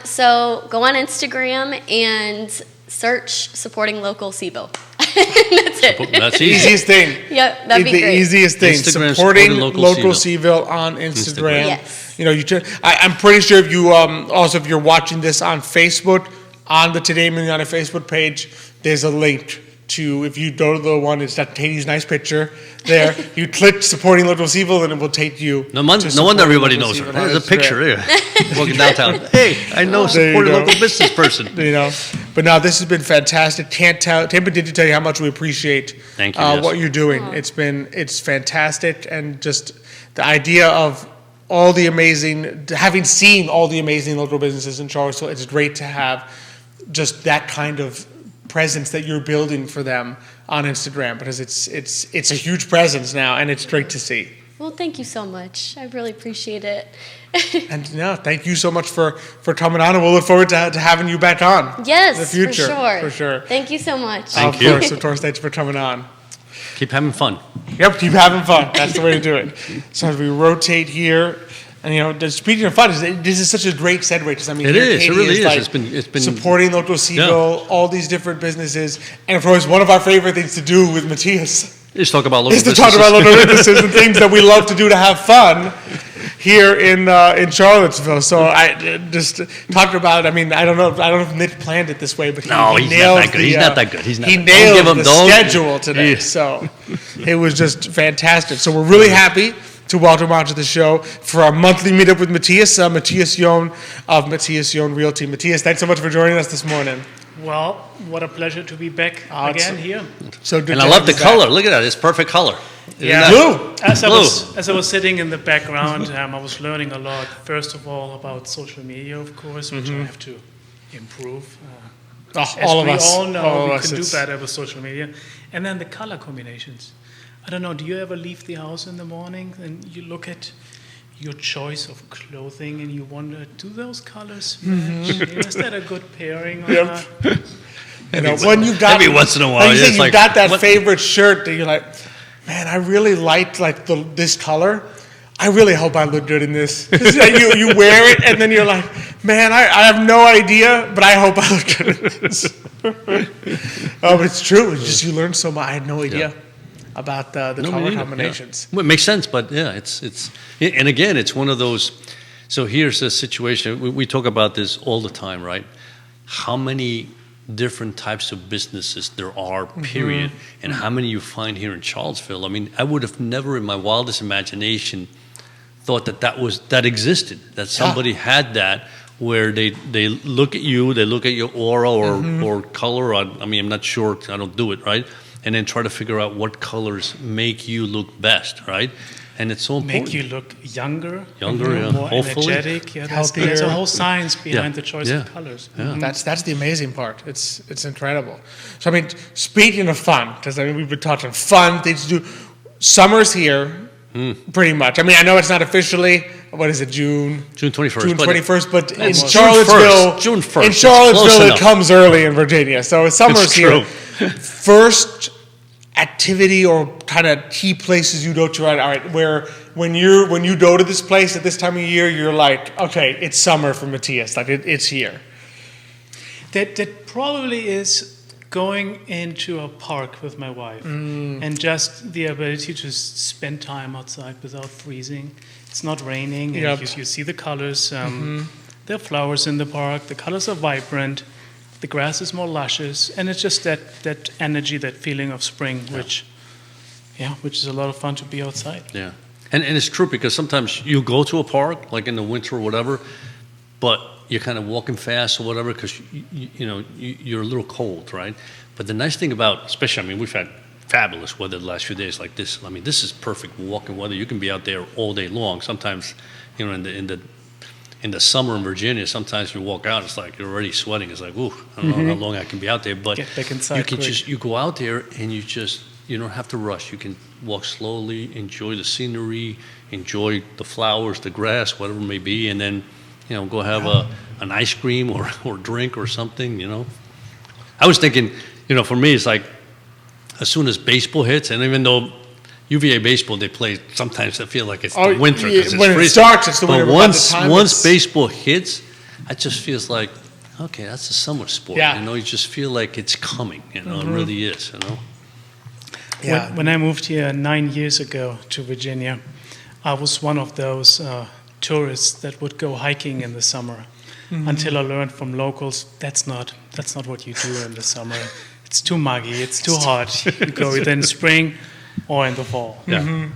So go on Instagram and search supporting local CVille. That's it. That's easy. Easiest thing. Yep, that'd be the great. easiest thing. Instagram, supporting supporting local local CVille. CVille on Instagram. Yes. You know, I'm pretty sure if you also, if you're watching this on Facebook, on the Today Mañana Facebook page, there's a link to, if you go to the one, it's got Katie's nice picture there. You click supporting local CVille, and it will take you. No to wonder supporting everybody local knows her. CVille on There's a Instagram. picture there. Walking downtown. Hey, I know There you support a go. local business person. You know, but now this has been fantastic. Tampa did tell you how much we appreciate Thank you, yes. what you're doing. It's fantastic, and just the idea of having seen all the amazing local businesses in Charlottesville. It's great to have just that kind of presence that you're building for them on Instagram, because it's a huge presence now, and it's great to see. Well, thank you so much. I really appreciate it. And no, thank you so much for coming on, and we'll look forward to having you back on. Yes, in the future, for sure. Thank you so much. Thank Of you. course, thanks for coming on. Keep having fun. Yep, keep having fun. That's the way to do it. So as we rotate here, And speaking of fun, this is such a great segue. I mean, It here is. It Katie really is. like, It's been supporting local CVille, all these different businesses, and of course, one of our favorite things to do with Matthias Let's talk about local is to businesses. talk about local businesses and things that we love to do to have fun here in Charlottesville. So I just talked about. I mean, I don't know if Nick planned it this way, but He's nailed not that good. He's not that good. He's not. He Don't nailed give him the those. schedule today. Yeah. So it was just fantastic. So we're really happy to welcome onto the show for our monthly meetup with Matthias, Matthias Yohn of Matthias Yohn Realty. Matthias, thanks so much for joining us this morning. Well, what a pleasure to be back again here. So good And to I love have the you color. Look at that. It's perfect color. Isn't Yeah. that- Blue. As I was sitting in the background, I was learning a lot. First of all, about social media, of course, which I have to improve. As all of we us. all know, All of we us, can do it's- better with social media. And then the color combinations. I don't know, do you ever leave the house in the morning and you look at your choice of clothing and you wonder, do those colors match? Is that a good pairing or not? When you got Every once in a while, like you yeah, say, it's you like, got that what- favorite shirt that you're like, man, I really liked this color. I really hope I look good in this. you wear it and then you're like, man, I have no idea, but I hope I look good in this. But it's true. It's just you learn so much. I had no idea about the No, me color neither, combinations. yeah. Well, it makes sense, but yeah, it's and again, it's one of those. So here's the situation. We talk about this all the time, right? How many different types of businesses there are, period, and how many you find here in Charlottesville. I mean, I would have never in my wildest imagination thought that existed, that somebody had that, where they look at you, they look at your aura or color. I mean, I'm not sure, I don't do it, right? And then try to figure out what colors make you look best, right? And it's so important. Make you look younger, Younger, yeah, more hopefully. energetic. Yeah, Healthier. there's a whole science behind Yeah, the choice yeah, of colors. yeah. That's the amazing part. It's incredible. So I mean, speaking of fun, because I mean we've been talking fun things to do. Summer's here, pretty much. I mean, I know it's not officially. What is it? June 21st. June 21st, but in Almost. Charlottesville, June 1st. in It's Charlottesville, close it enough. comes early in Virginia. So summer's It's here. true. First activity or kind of key places you go to, all right, where when you go to this place at this time of year, you're like, okay, it's summer for Matthias, like it's here. That probably is going into a park with my wife and just the ability to spend time outside without freezing. It's not raining, and Yep. you see the colors. There are flowers in the park. The colors are vibrant. The grass is more luscious, and it's just that energy, that feeling of spring, which is a lot of fun to be outside. Yeah, and it's true because sometimes you go to a park, like in the winter or whatever, but you're kind of walking fast or whatever because you're a little cold, right? But the nice thing about, especially, I mean, we've had fabulous weather the last few days like this. I mean, this is perfect walking weather. You can be out there all day long. Sometimes, in the summer in Virginia, sometimes you walk out, it's like you're already sweating. It's like, ooh, I don't know how long I can be out there. But Get back inside you can quick. you go out there and you don't have to rush. You can walk slowly, enjoy the scenery, enjoy the flowers, the grass, whatever it may be, and then, go have an ice cream or drink or something, I was thinking, for me, it's like as soon as baseball hits, and even though UVA baseball, they play, sometimes I feel like it's the winter because it's when it freezing. starts, it's the winter. But but by the time once it's- baseball hits, it just feels like, okay, that's a summer sport. Yeah. You just feel like it's coming. It really is. Yeah. When I moved here 9 years ago to Virginia, I was one of those tourists that would go hiking in the summer. Until I learned from locals that's not what you do in the summer. It's too muggy. It's too hot. You go either in spring or in the fall. Yeah.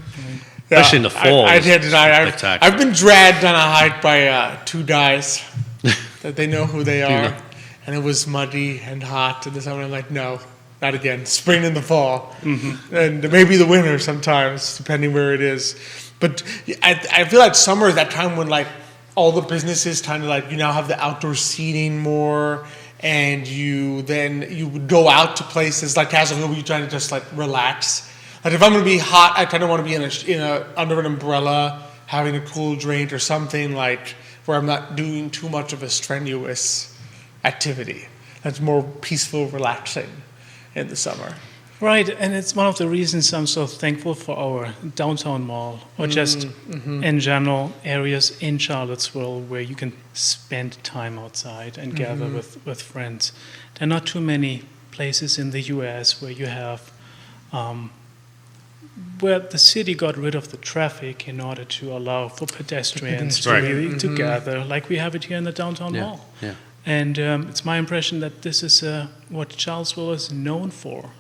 Especially in the fall. I it's can't deny. spectacular. I've been dragged on a hike by two guys that they know who they are, and it was muddy and hot in the summer. I'm like, no, not again. Spring and the fall, and maybe the winter sometimes, depending where it is. But I feel like summer is that time when like all the businesses kind of like you now have the outdoor seating more. And you would go out to places like Castle Hill where you're trying to just like relax. Like if I'm going to be hot, I kind of want to be under an umbrella, having a cool drink or something like where I'm not doing too much of a strenuous activity. That's more peaceful, relaxing in the summer. Right, and it's one of the reasons I'm so thankful for our downtown mall, or just in general areas in Charlottesville where you can spend time outside and gather with friends. There are not too many places in the U.S. where you have, where the city got rid of the traffic in order to allow for pedestrians to really to gather, like we have it here in the downtown mall. Yeah. And it's my impression that this is what Charlottesville is known for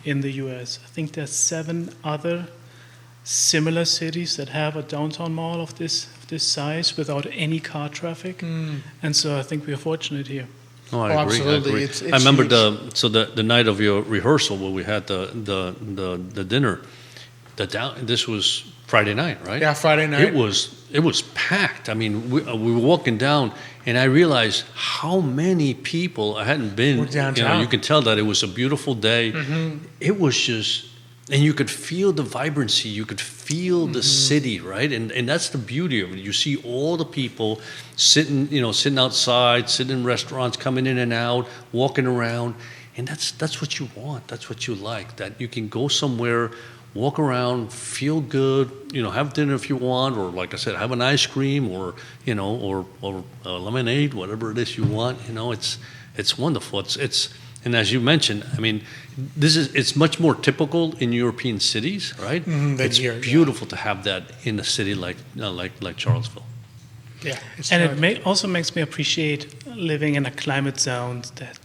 in the U.S. I think there's 7 other similar cities that have a downtown mall of this size without any car traffic, and so I think we're fortunate here. Oh, I agree. absolutely. I agree. It's I remember huge. the night of your rehearsal where we had the dinner. This was Friday night, right? Yeah, Friday night. It was packed. I mean, we were walking down, and I realized how many people I hadn't been. We're downtown. You could tell that it was a beautiful day. It was just, and you could feel the vibrancy. You could feel the city, right? And that's the beauty of it. You see all the people sitting outside, sitting in restaurants, coming in and out, walking around, and that's what you want. That's what you like. That you can go somewhere, walk around, feel good, have dinner if you want, or like I said, have an ice cream, or lemonade, whatever it is you want. It's wonderful. And as you mentioned, I mean, it's much more typical in European cities, right? It's beautiful to have that in a city like Charlottesville. Yeah, And it also makes me appreciate living in a climate zone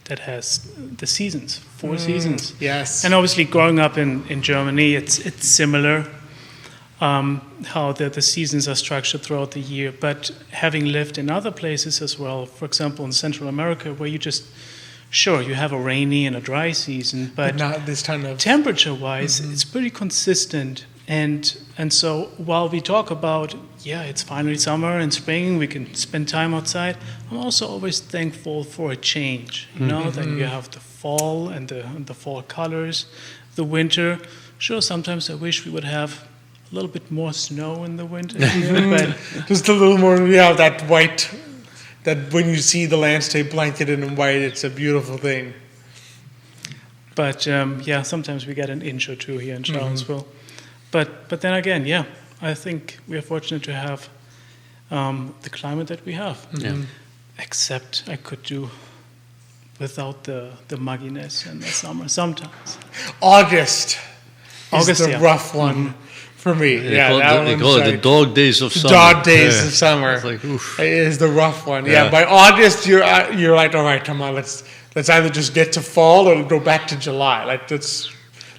that has the seasons, 4 seasons. Yes. And obviously growing up in Germany, it's similar how the seasons are structured throughout the year. But having lived in other places as well, for example, in Central America, where you have a rainy and a dry season, but not this time of temperature-wise, it's pretty consistent. And so while we talk about, it's finally summer and spring, we can spend time outside, I'm also always thankful for a change. That you have the fall and the fall colors, the winter. Sure, sometimes I wish we would have a little bit more snow in the winter here, but just a little more, that white, that when you see the landscape blanketed in white, it's a beautiful thing. But sometimes we get an inch or two here in Charlottesville. But then again, I think we are fortunate to have the climate that we have. Except I could do without the mugginess in the summer sometimes. August is the rough one for me. They call it the dog days of summer. Dog days of summer. It's like, oof. It is the rough one. Yeah. By August, you're like, all right, come on, let's either just get to fall or go back to July. Like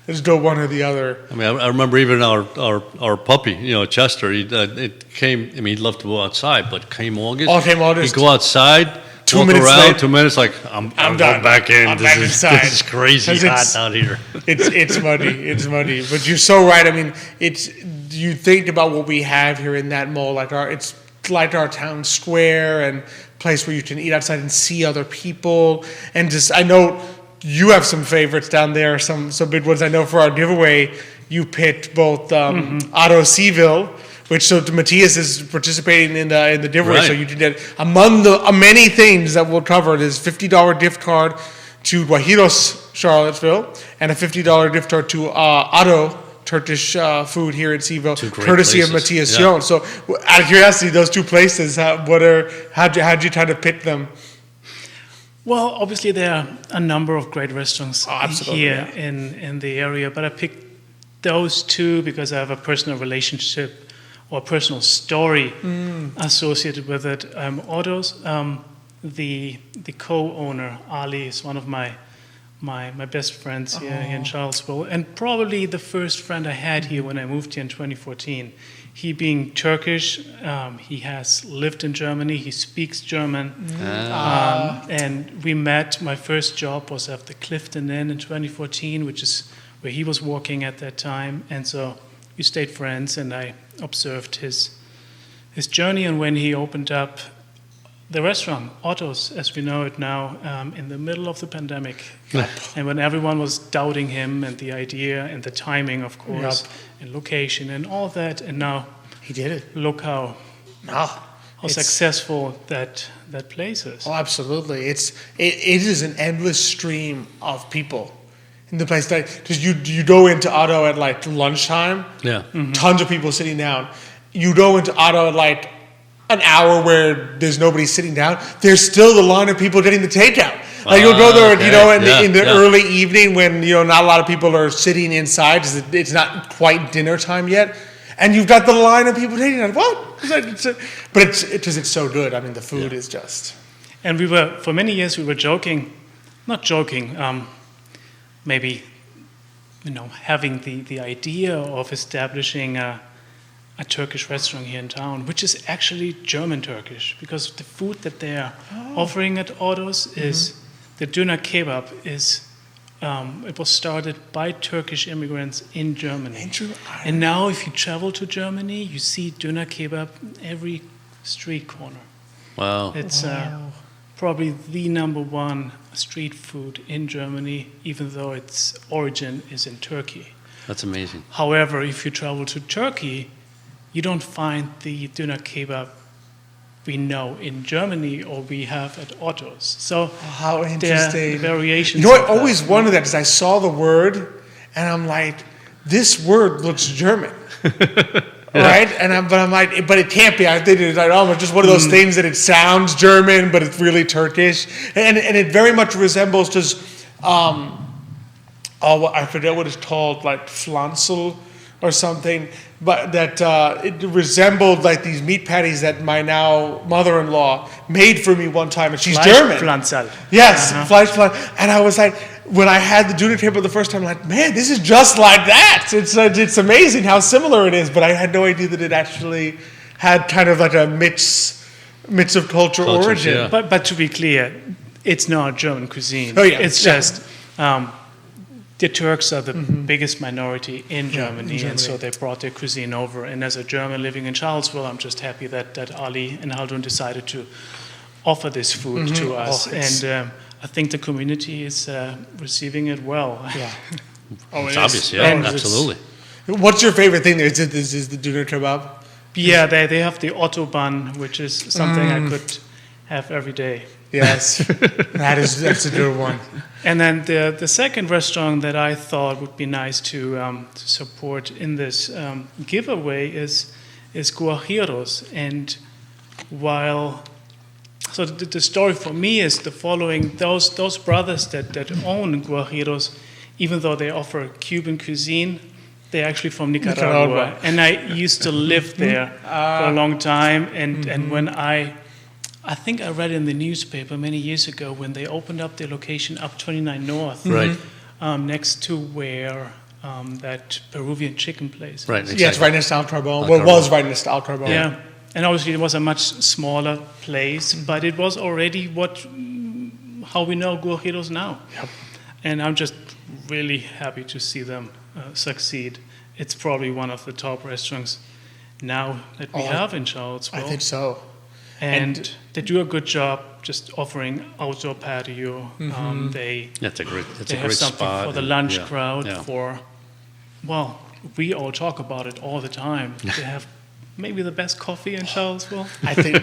let's go one or the other. I mean, I remember even our puppy, Chester. It came. I mean, he'd love to go outside, but came August. He'd go outside, 2 walk minutes around. later, 2 minutes, like I'm done. going back in. I'm back inside. This is crazy hot out here. It's muddy. It's muddy. But you're so right. I mean, you think about what we have here in that mall, it's like our town square and place where you can eat outside and see other people, and I know. You have some favorites down there, some big ones. I know for our giveaway, you picked both Auto CVille, which Matthias is participating in the giveaway. Right. So you can get among the many things that we'll cover. There's $50 gift card to Guajiros Charlottesville and a $50 gift card to Auto Turkish food here in CVille, courtesy places. of Matthias Jones. So out of curiosity, those 2 places, how'd you try to pick them? Well, obviously there are a number of great restaurants here yeah. in the area, but I picked those 2 because I have a personal relationship or personal story associated with it. Otto's, the co-owner, Ali, is one of my best friends here in Charlottesville, and probably the first friend I had here when I moved here in 2014. He being Turkish, he has lived in Germany, he speaks German, and we met. My first job was at the Clifton Inn in 2014, which is where he was working at that time, and so we stayed friends, and I observed his journey, and when he opened up the restaurant, Otto's, as we know it now, in the middle of the pandemic, and when everyone was doubting him and the idea and the timing, of course, and location and all that, and now he did it. Look how successful that place is. Oh, absolutely! It is an endless stream of people in the place. Because you go into Otto at like lunchtime, Yeah. tons of people sitting down. You go into Otto at like an hour where there's nobody sitting down. There's still the line of people getting the takeout. Like you'll go there, okay. you know, in the early evening when, you know, not a lot of people are sitting inside. 'Cause it's not quite dinner time yet. And you've got the line of people taking it. What? But it's because it's so good. I mean, the food is just. And for many years, we were not joking, maybe, you know, having the idea of establishing a Turkish restaurant here in town, which is actually German Turkish, because the food that they are offering at Otto's is, the doner kebab is, it was started by Turkish immigrants in Germany. And now if you travel to Germany, you see doner kebab every street corner. Wow. It's probably the number one street food in Germany, even though its origin is in Turkey. That's amazing. However, if you travel to Turkey, you don't find the doner kebab we know in Germany or we have at Otto's. So How there are interesting. variations. You know, I of that. always wondered that because I saw the word and I'm like, this word looks German. Right? But I'm like, but it can't be. I think it's like almost just one of those things that it sounds German, but it's really Turkish. And it very much resembles just, I forget what it's called, like flansel or something. But that it resembled like these meat patties that my now mother-in-law made for me one time, and she's German. Fleischpflanzerl. Yes, Fleischpflanzerl. And I was like, when I had the doner kebab the first time, I'm like, man, this is just like that. It's amazing how similar it is. But I had no idea that it actually had kind of like a mix of cultural Cultures, origin. yeah. But to be clear, it's not German cuisine. Oh, yeah. It's Yeah. just the Turks are the biggest minority in Germany, and so they brought their cuisine over. And as a German living in Charlottesville, I'm just happy that Ali and Haldun decided to offer this food to us. And I think the community is receiving it well. Yeah. It's obvious, yeah, And absolutely. What's your favorite thing there? Is the doner kebab? Yeah, they have the Otto bun, which is something I could have every day. Yes, that's a good one. And then the second restaurant that I thought would be nice to support in this giveaway is Guajiros. And so the story for me is the following: those brothers that own Guajiros, even though they offer Cuban cuisine, they're actually from Nicaragua. And I used to live there for a long time. And when I think I read in the newspaper many years ago when they opened up their location up 29 North, Right. Next to where that Peruvian chicken place. Right, is. exactly. Yeah, it's right next to Al Carbone. Al Well, it was Carbone. right next to Al Carbone. Yeah, and obviously it was a much smaller place, but it was already how we know Guajiros now. Yep. And I'm just really happy to see them succeed. It's probably one of the top restaurants now that we have in Charlottesville. I think so. And they do a good job just offering outdoor patio. They That's a great have something spot. for the and- lunch yeah, crowd. yeah. We all talk about it all the time. They have maybe the best coffee in Charlottesville. I think.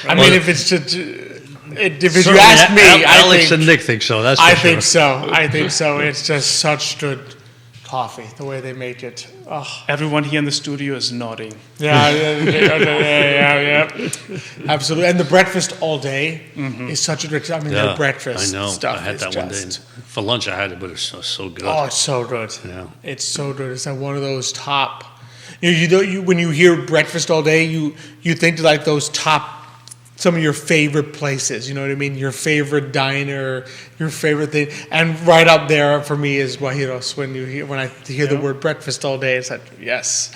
I mean, if it's if you Certainly ask me, Alex and I Nick think so. That's for I sure. think so. I think so. It's just such good coffee, the way they make it. Oh. Everyone here in the studio is nodding. Yeah. Absolutely. And the breakfast all day is such a good. I mean, their Yeah, breakfast I know. stuff I had is that one day. just. For lunch, I had it, but it's so good. Oh, it's so good. Yeah. It's so good. It's like one of those top. When you hear breakfast all day, you think to like those top. Some of your favorite places, you know what I mean? Your favorite diner, your favorite thing, and right up there for me is Guajiros. When I hear the word breakfast all day, it's like yes,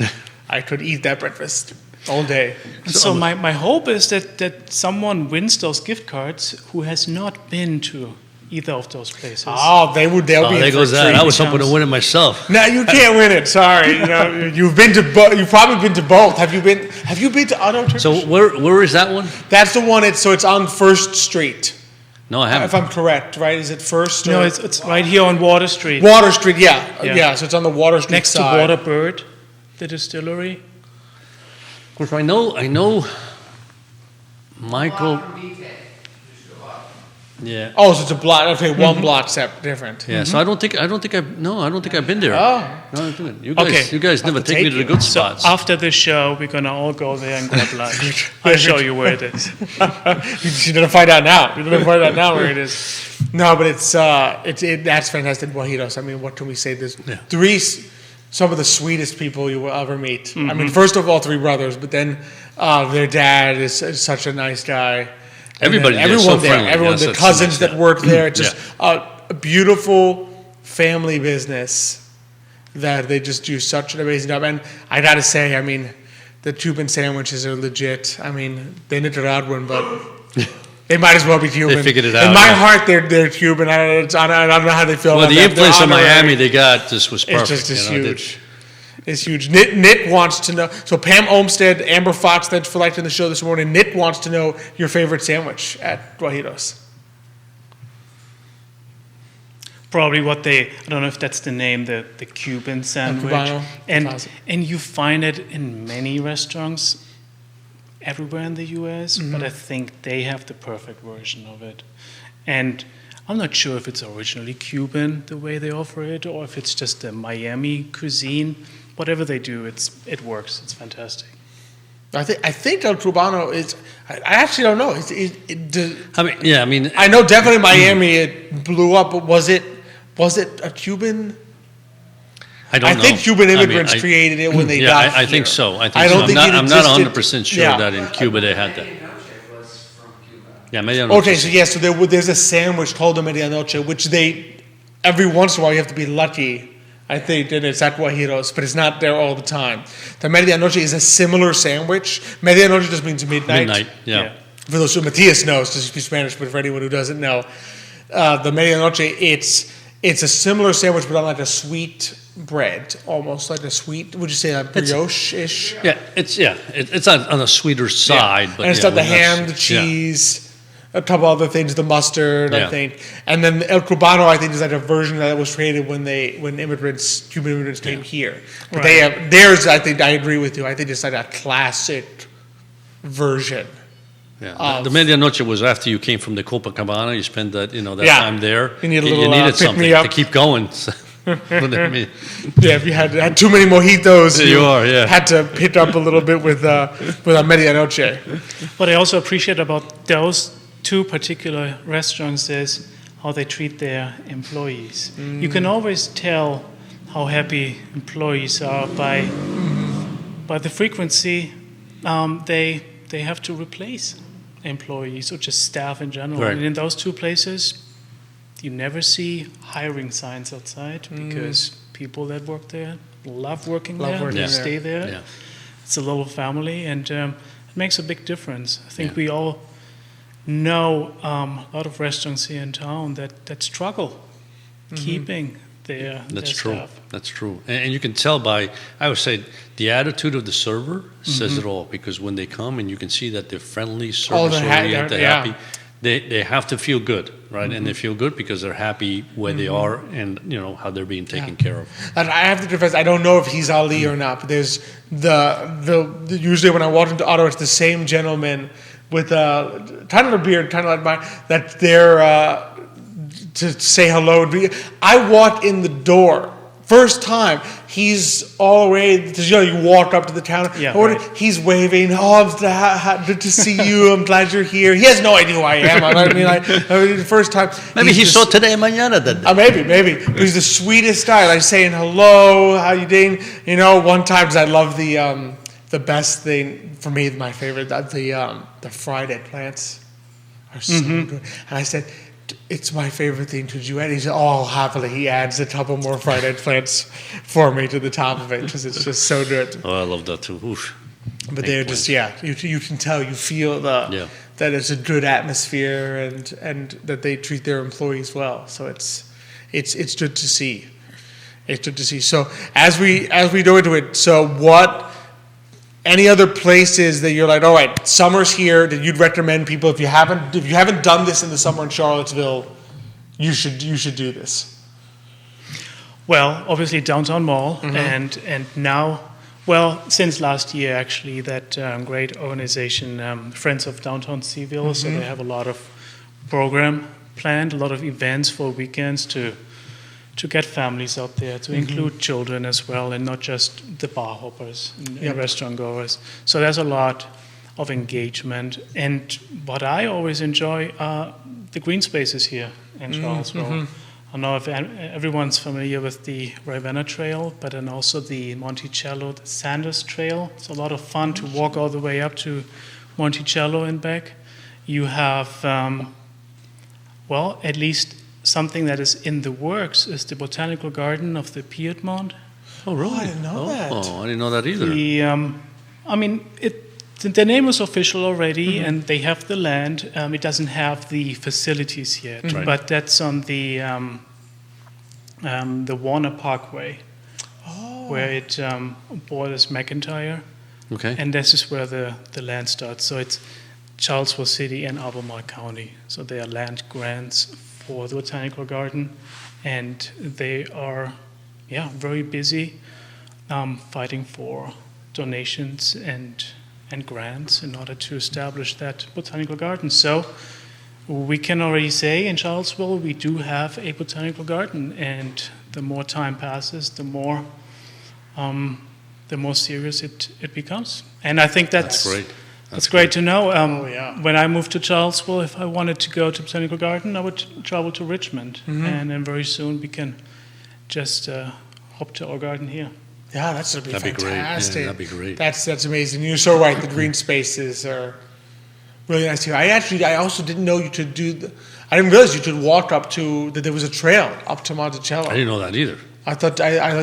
I could eat that breakfast all day. So my hope is that someone wins those gift cards who has not been to either of those places. Oh, they'll be. Oh, in there for goes a that. treat. I was hoping to win it myself. No, you can't win it. Sorry, you've been to You've probably been to both. Have you been to Otto Turkish? So where is that one? That's the one. It's on First Street, No, I haven't. if I'm correct. Right? Is it First? No, or- it's right here on Water Street, Water Street. Yeah. Yeah. So it's on the Water Street next side. to Waterbird, the distillery. Of course, I know Michael. Yeah. Oh, so it's a block. Okay, one block different. Yeah. So I don't think I've been there. Oh. No, I haven't. Okay. You guys never take me to the good So spots. after the show, we're gonna all go there and grab lunch. I'll show you where it is. You're gonna find out now. You're gonna find out now where it is. No, but that's fantastic. Mojitos. I mean, what can we say? There's some of the sweetest people you will ever meet. I mean, first of all, 3 brothers, but then their dad is such a nice guy. Everybody there is so friendly. Everyone, Yes, the that's cousins nice, that work there, it's just Yeah. a beautiful family business that they just do such an amazing job. And I gotta say, I mean, the Cuban sandwiches are legit. I mean, they're Nicaraguan, but they might as well be Cuban. They figured it out. In my heart, they're Cuban. I don't know how they feel. Well, about the that. influence They're of Miami honorary. they got just was perfect. It's just you know, huge. It's huge. Nick wants to know. So Pam Olmstead, Amber Fox, thanks for liking the show this morning. Nick wants to know your favorite sandwich at Guajitos. Probably I don't know if that's the name, the Cuban sandwich. Cubano. And Classic. and you find it in many restaurants everywhere in the US, but I think they have the perfect version of it. And I'm not sure if it's originally Cuban, the way they offer it, or if it's just a Miami cuisine. Whatever they do, it works. It's fantastic. I think El Cubano is. I actually don't know. I know definitely Miami it blew up, but was it a Cuban? I don't know. I think Cuban immigrants created it when they got here. I think so. I don't think I'm it not existed. 100% sure Yeah. that in Cuba they had that. was from Cuba. Yeah, Medianoche. Okay, so there's a sandwich called a medianoche, which they every once in a while you have to be lucky. I think that it's at Guajiros, but it's not there all the time. The medianoche is a similar sandwich. Medianoche just means midnight. Midnight, yeah. For those who Matthias knows, because he speaks Spanish, but for anyone who doesn't know, the medianoche it's a similar sandwich, but on like a sweet bread, almost like a sweet. Would you say a brioche-ish? Yeah, it's on a sweeter side, but and it's got the ham, the cheese, a couple other things, the mustard, I Yeah. think, and then El Cubano, I think, is like a version that was created when Cuban immigrants came here. But they have theirs. I think I agree with you. I think it's like a classic version. Yeah, the Medianoche was after you came from the Copacabana. You spent that time there. You need a little, you needed pick something me up. to keep going. I mean, Yeah, if you had too many mojitos, There you are, yeah. had to pick up a little bit with a medianoche. What I also appreciate about those 2 particular restaurants is how they treat their employees. You can always tell how happy employees are by the frequency they have to replace employees or just staff in general. Right. And in those 2 places, you never see hiring signs outside because people that work there love working there, working they there. stay there. yeah. It's a little family, and it makes a big difference. I think Yeah. we all know a lot of restaurants here in town that struggle keeping their That's their true. staff. That's true. And you can tell by, I would say, the attitude of the server says it all, because when they come and you can see that they're friendly, service-oriented, they're yeah. happy, they have to feel good, right? And they feel good because they're happy where they are and, how they're being taken care of. And I have to confess, I don't know if he's Ali or not, but there's the usually when I walk into Ottawa, it's the same gentleman with kind of a beard, kind of like mine, that they're to say hello. I walk in the door. First time, he's all the way, because you walk up to the counter, he's waving, good to see you, I'm glad you're here. He has no idea who I am. The first time. Maybe he saw today Mañana that day. Maybe. But he's the sweetest guy, like saying hello, how you doing? One time, 'cause I love the best thing, for me, my favorite, the fried eggplants are so good. And I said, it's my favorite thing. Could you add? He said, happily. He adds a couple more fried eggplants for me to the top of it because it's just so good. Oh, I love that too. Oof. But they're just, you can tell, you feel that it's a good atmosphere and that they treat their employees well. So it's good to see. It's good to see. So as we go into it, any other places that you're like, all right, summer's here, that you'd recommend people, if you haven't done this in the summer in Charlottesville, you should do this? Well, obviously Downtown Mall, and now, since last year actually, that great organization, Friends of Downtown CVille, so they have a lot of planned a lot of events for weekends to get families out there, to include children as well, and not just the bar hoppers and restaurant goers. So there's a lot of engagement. And what I always enjoy are the green spaces here in Charlottesville. I know if everyone's familiar with the Ravenna Trail, but then also the Monticello, the Sanders Trail. It's a lot of fun to walk all the way up to Monticello and back. You have, at least something that is in the works is the Botanical Garden of the Piedmont. Oh, really? I didn't know that. Oh, I didn't know that either. The name is official already, and they have the land. It doesn't have the facilities yet, but that's on the Warner Parkway, where it borders McIntyre. Okay. And this is where the land starts. So it's Charlottesville City and Albemarle County. So they are land grants for the Botanical Garden, and they are, very busy fighting for donations and grants in order to establish that Botanical Garden. So we can already say in Charlottesville we do have a Botanical Garden, and the more time passes, the more serious it becomes. And I think that's great. That's great to know. When I moved to Charlottesville, if I wanted to go to Botanical Garden, I would travel to Richmond, and then very soon we can just hop to our garden here. Yeah, that'd be fantastic. Great. Yeah, that'd be great. That's amazing. You're so right. The green spaces are really nice here. I also didn't know you could I didn't realize you could walk that there was a trail up to Monticello. I didn't know that either. I thought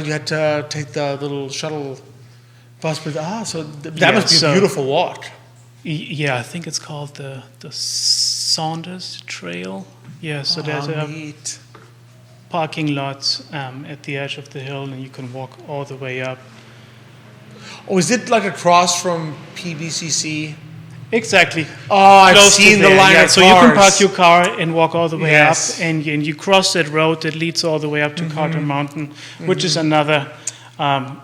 you had to take the little shuttle bus, but that must be a beautiful walk. Yeah, I think it's called the Saunders Trail. Yeah, so there's neat. Parking lots at the edge of the hill, and you can walk all the way up. Oh, is it like across from PBCC? Exactly. Oh, I've Close seen to the there, line of so cars. you can park your car and walk all the way up, and you cross that road that leads all the way up to Carter Mountain, which is another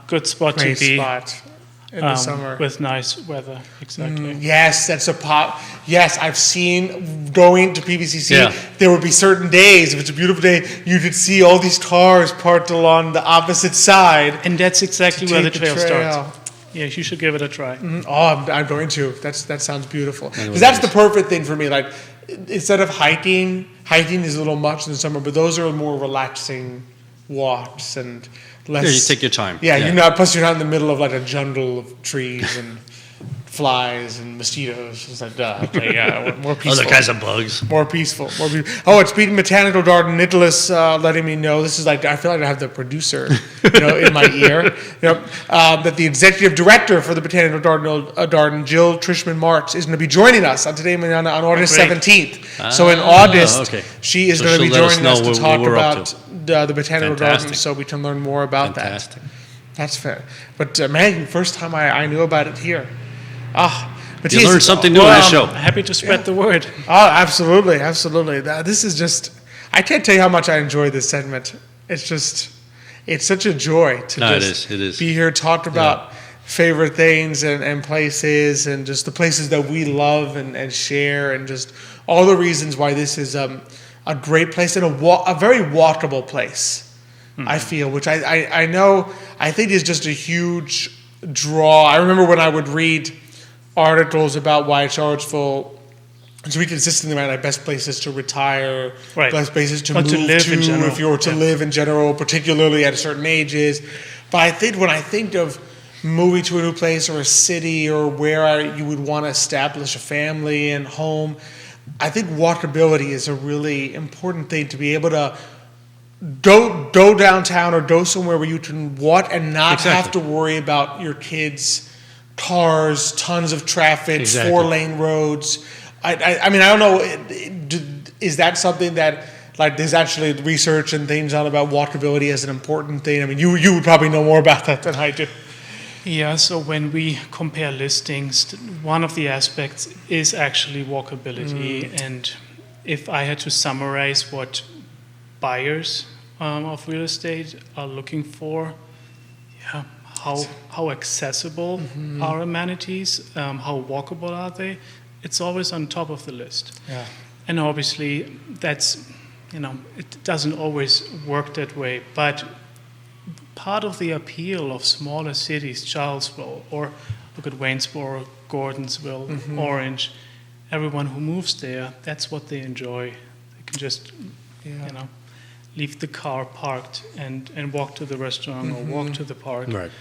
good spot Great to be. spot in the summer. With nice weather, exactly. Yes, that's a pop. Yes, I've seen going to PBCC. Yeah. There would be certain days, if it's a beautiful day, you could see all these cars parked along the opposite side. And that's exactly where the take trail the trail. starts. Yeah, you should give it a try. Oh, I'm going to. That sounds beautiful. Because that's the perfect thing for me. Like, instead of hiking is a little much in the summer, but those are more relaxing walks and less. Yeah, you take your time. Yeah. Plus you're not in the middle of like a jungle of trees and flies and mosquitoes. It's like, more peaceful. Other kinds of bugs. More peaceful. Oh, it's Beaton Botanical Garden. Nickolas letting me know. This is like, I feel like I have the producer, in my ear. That the executive director for the Botanical Garden, Jill Trishman-Marks, is going to be joining us on Today Mañana on August 17th. So in August, she is going to be joining us to talk about the Botanical Garden, so we can learn more about that. That's fair. But man, first time I knew about it here. Matthias, you learned something new on this show. Happy to spread the word. Oh, absolutely. This is just, I can't tell you how much I enjoy this segment. It's such a joy to it is. be here, talk about favorite things and places and just the places that we love and share and just all the reasons why this is a great place and a very walkable place, I feel, which I know, I think is just a huge draw. I remember when I would read articles about why Charlottesville is really consistently ranked like best places to retire, best places to move to if you were to live in general, particularly at certain ages. But I think when I think of moving to a new place or a city or where you would want to establish a family and home, I think walkability is a really important thing, to be able to go downtown or go somewhere where you can walk and not have to worry about your kids' cars, tons of traffic, 4-lane roads. I mean, I don't know, is that something that, like, there's actually research and things on about walkability as an important thing? I mean, you would probably know more about that than I do. Yeah, so when we compare listings, one of the aspects is actually walkability. And if I had to summarize what buyers of real estate are looking for, how accessible are amenities, how walkable are they, it's always on top of the list. And obviously, that's, it doesn't always work that way. But part of the appeal of smaller cities, Charlottesville, or look at Waynesboro, Gordonsville, Orange, everyone who moves there, that's what they enjoy. They can just, leave the car parked and walk to the restaurant or walk to the park. Right.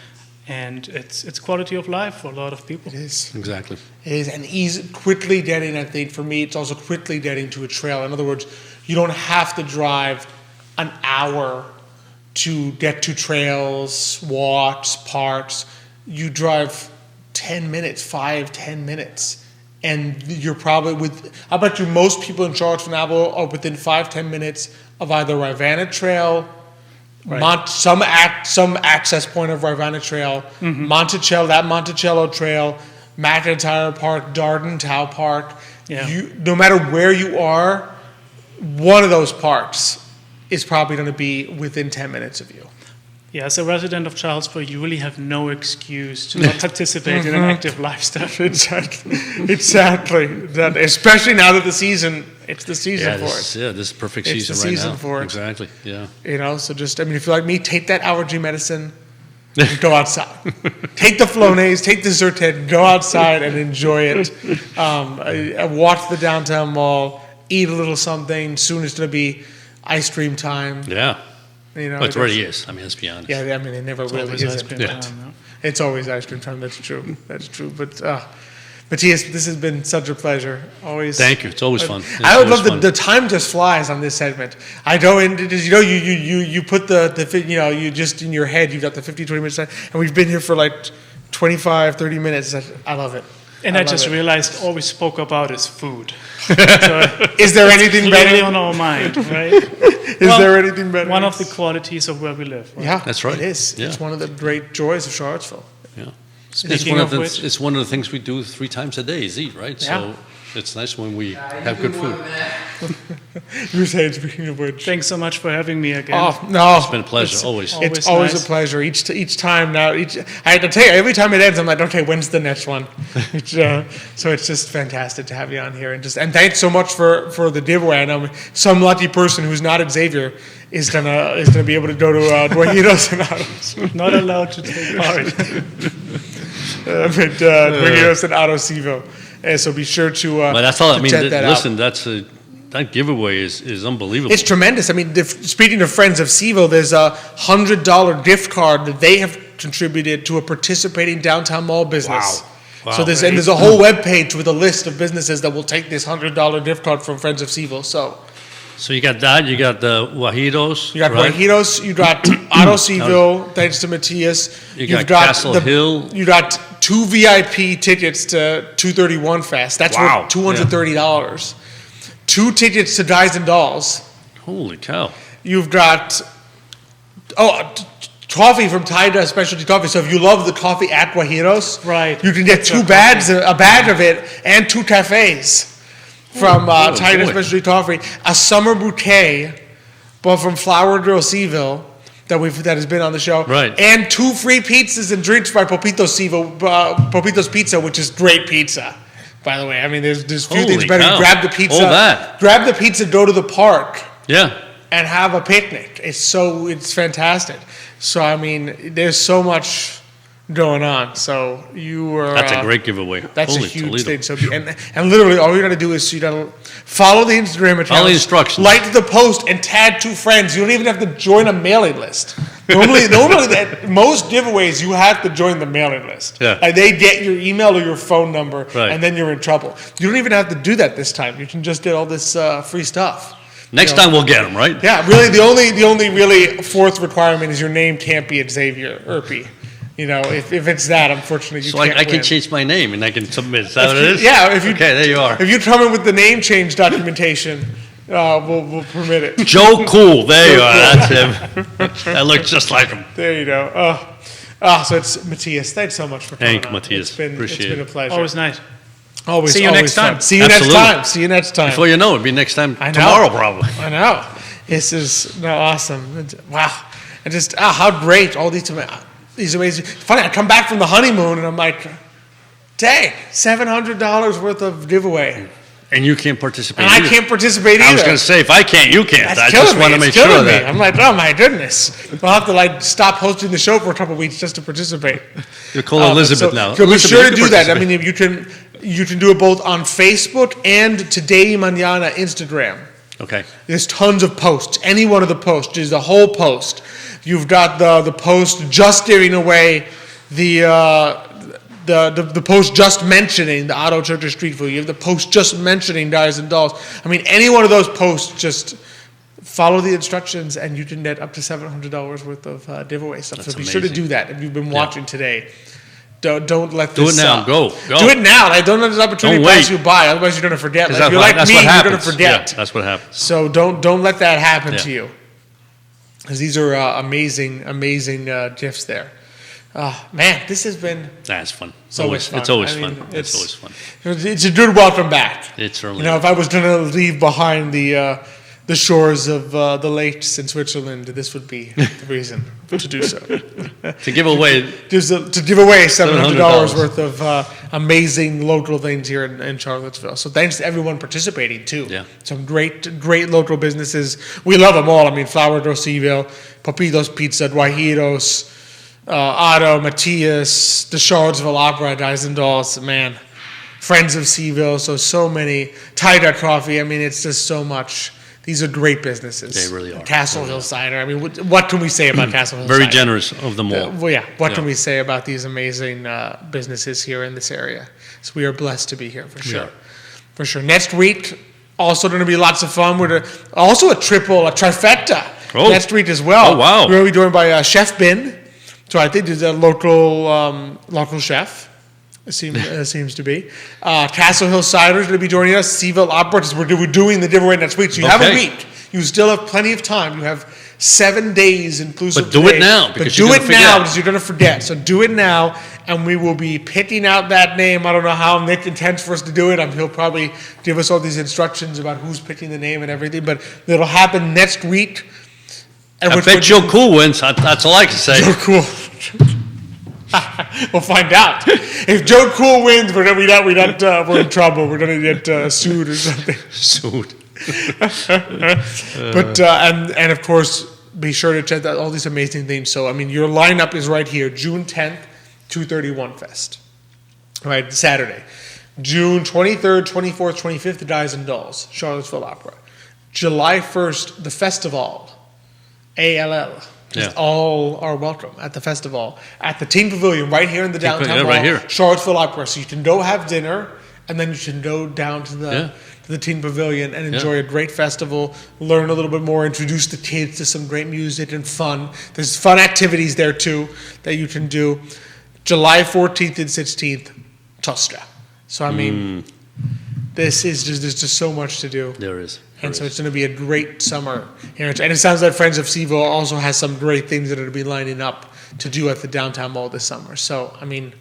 And it's quality of life for a lot of people. It is. Exactly. It is, and quickly getting, I think, for me, it's also quickly getting to a trail. In other words, you don't have to drive an hour to get to trails, walks, parks. You drive 10 minutes, 10 minutes. And you're probably I bet you most people in Charlottesville are within 5-10 minutes of either Rivanna Trail, Right. some access point of Rivanna Trail, Monticello, that Monticello Trail, McIntyre Park, Darden Tow Park. Yeah. No matter where you are, one of those parks is probably going to be within 10 minutes of you. Yeah, as a resident of Charlottesville, you really have no excuse to not participate in an active lifestyle. Exactly. Especially now that it's the season for it. Yeah, this is perfect It's season the right season now. for it. Exactly. Yeah. So just, if you're like me, take that allergy medicine and go outside. Take the Flonase, take the Zyrtec, go outside and enjoy it. Watch the downtown mall, eat a little something. Soon it's going to be ice cream time. Yeah. Well, It already is. I mean, let's be honest. Yeah, I mean, it never really Always is. ice cream Yeah. time, no? It's always ice cream time. That's true. But Matthias, this has been such a pleasure. Always. Thank you. It's always fun. It's I would always love fun. the time just flies on this segment. I go into you put you just in your head you've got the 50-20 minutes time, and we've been here for like 25-30 minutes. I love it. And I love just it. realized all we spoke about is food. So Is there anything clearly better? on our mind, right? Is there anything better? One of the qualities of where we live. Right? Yeah, That's right. It is. Yeah. It's one of the great joys of Charlottesville. Yeah. Speaking of which- It's one of the things we do 3 times a day is eat, right? Yeah. So it's nice when we have good food. You were saying, speaking of which. Thanks so much for having me again. Oh no! It's been a pleasure, always. It's Always always nice. a pleasure. Each time now. I have to tell you, every time it ends, I'm like, okay, when's the next one? So it's just fantastic to have you on here, and thanks so much for the giveaway. I know some lucky person who's not at Xavier is gonna be able to go to Dueñitos and Autos. Not allowed to take part. Dueñitos and Auto CVille. So be sure to. But that's all. I to mean, check that out. listen, that giveaway is unbelievable. It's tremendous. I mean, speaking of Friends of CVille, there's a $100 gift card that they have contributed to a participating downtown mall business. Wow. So there's a whole webpage with a list of businesses that will take this $100 gift card from Friends of CVille. So you got that. You got the Guajiros. You got right? Guajiros, you got Auto CVille, thanks to Matthias. You You've got Castle Hill. You got 2 VIP tickets to 231 Fest. That's Wow. worth $230. 2 tickets to Guys and Dolls. Holy cow! You've got coffee from Cider Specialty Coffee. So if you love the coffee at Guajiros, Right. you can get 2 bags, a bag of it, and 2 cafes from Cider boy. Specialty Coffee. A summer bouquet, but from Flower Girl CVille that has been on the show. Right. And 2 free pizzas and drinks by Popito's Pizza, which is great pizza. By the way, I mean, there's few Holy things better. cow. You grab the pizza, All that. grab the pizza, go to the park, Yeah. and have a picnic. It's fantastic. So I mean, there's so much going on. So you are. That's a great giveaway. That's Holy a huge Toledo. thing. So and literally, all you got to do is you got to follow the Instagram account, Follow the instructions. like the post, and tag 2 friends. You don't even have to join a mailing list. Normally, at most giveaways, you have to join the mailing list. Yeah. And they get your email or your phone number, Right. and then you're in trouble. You don't even have to do that this time. You can just get all this free stuff. Next time we'll get them, right? Yeah, really, the only really 4th requirement is your name can't be at Xavier Urpí. If it's that, unfortunately, you So can't I can win. change my name and I can submit. Is that what it is? Yeah, if you Okay, there you are. If you come in with the name change documentation, we'll permit it. Joe Cool. There you are. That's him. That looks just like him. There you go. So it's Matthias. Thanks so much for coming Thank you, on. Matthias. It's been Appreciate a it. pleasure. Always nice. Always. See you always next fun. time. See you Absolutely. next time. See you next time. Before you know it, it'll be next time I know. tomorrow, probably. I know. This is awesome. Wow. And just how great all these amazing. Funny, I come back from the honeymoon and I'm like, dang, $700 worth of giveaway. And you can't participate And either. I can't participate either. I was going to say, if I can't, you can't. That's I killing just me. want to It's make sure killing of me. that. I'm like, oh my goodness. I'll have to like stop hosting the show for a couple of weeks just to participate. You'll call Elizabeth now. So be Elizabeth, sure you to can do that. I participate. mean, you can do it both on Facebook and Today Mañana Instagram. Okay. There's tons of posts. Any one of the posts. There's the whole post. You've got the post just giving away the post just mentioning the Auto Church Street Food. You have the post just mentioning Dies and Dolls. I mean, any one of those posts, just follow the instructions and you can get up to $700 worth of giveaway stuff. That's so be sure to amazing. do that if you've been watching today. Don't let this... Do it now. Go. Do it now. Like, don't let this opportunity Don't pass wait. you by. Otherwise, you're going to forget. Like, if you're like that's me, what you're happens. going to forget. Yeah, that's what happens. So don't let that happen Yeah. to you. Because these are amazing gifts there. Man, this has been That's fun. so much fun. It's always I mean, fun. It's always fun. It's a good welcome back. It certainly If I was going to leave behind the shores of the lakes in Switzerland, this would be the reason to do so. To give away, To give away $700 $700 worth of amazing local things here in Charlottesville. So thanks to everyone participating too. Yeah. Some great local businesses. We love them all. I mean, Flower Door CVille, Papitos Pizza, Guajiros, Otto, Matthias, the Charlottesville Opera, Dies and Dolls, man. Friends of CVille, so many. Cider Coffee, I mean, it's just so much. These are great businesses. They really are. Castle Hill Cider. I mean, what can we say about Castle Hill very Cider? generous of them all. Well, yeah. What Yeah. can we say about these amazing businesses here in this area? So we are blessed to be here for sure. are. For sure. Next week, also going to be lots of fun. We're also a trifecta next week as well. Oh, wow. We're going to be joined by Chef Bin. So I think there's a local chef. It seems to be. Castle Hill Cider is going to be joining us. CVille Opera, because we're doing the giveaway next week. So you have a Okay. week. You still have plenty of time. You have 7 days inclusive. But do it today. now, But because do you're it gonna now forget. because you're going to forget. So do it now, and we will be picking out that name. I don't know how Nick intends for us to do it. He'll probably give us all these instructions about who's picking the name and everything. But it'll happen next week. I bet Joe Cool wins. That's all I can say. Joe Cool. We'll find out. If Joe Cool wins, we're in trouble. We're gonna get sued or something. Sued. But and of course, be sure to check out all these amazing things. So I mean, your lineup is right here: June 10th, 231 Fest, right? Saturday, June 23rd, 24th, 25th, the Dies and Dolls, Charlottesville Opera. July 1st, the Festival, ALL. Yeah. All are welcome at the festival at the Teen Pavilion right here in the downtown Yeah, mall, right here. Charlottesville Opera. So you can go have dinner, and then you can go down to the Yeah. to the Teen Pavilion and enjoy a great festival, learn a little bit more, introduce the kids to some great music and fun. There's fun activities there too that you can do. July 14th and 16th, Tosca. So I mean, there's just so much to do. There is. And so it's going to be a great summer here. And it sounds like Friends of CVille also has some great things that are going to be lining up to do at the downtown mall this summer. So, I mean,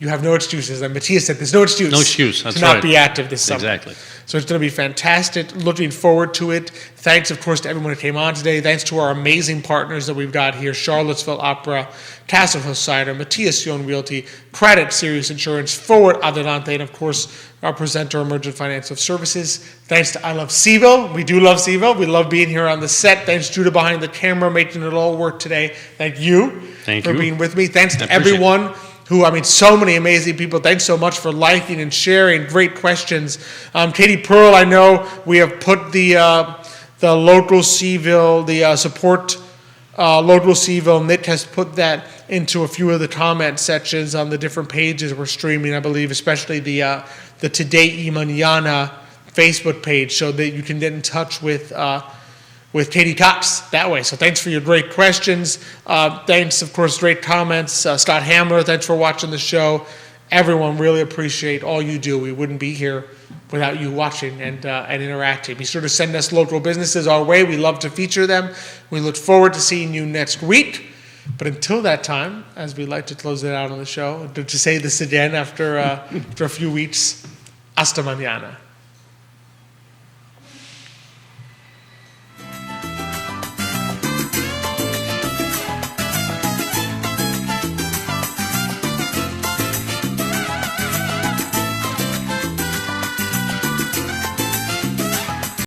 you have no excuses. Like Matthias said, there's no excuse. No excuse, that's to not right. be active this summer. Exactly. So it's going to be fantastic. Looking forward to it. Thanks, of course, to everyone who came on today. Thanks to our amazing partners that we've got here: Charlottesville Opera, Castle Hill Cider, Matthias Realty, Craddock Serious Insurance, Forward Adelante, and of course, our presenter, Emergent Financial Services. Thanks to I Love CVille. We do love CVille. We love being here on the set. Thanks, Judah, behind the camera, making it all work today. Thank you for being with me. Thanks to everyone who, I mean, so many amazing people. Thanks so much for liking and sharing. Great questions. Katie Pearl, I know we have put the local CVille, the support local CVille. Nick has put that into a few of the comment sections on the different pages we're streaming, I believe, especially the Today y Mañana Facebook page, so that you can get in touch with Katie Cox that way. So thanks for your great questions. Thanks, of course, great comments. Scott Hamler, thanks for watching the show. Everyone, really appreciate all you do. We wouldn't be here without you watching and interacting. Be sure to send us local businesses our way. We love to feature them. We look forward to seeing you next week. But until that time, as we like to close it out on the show, to say this again after a few weeks, hasta mañana.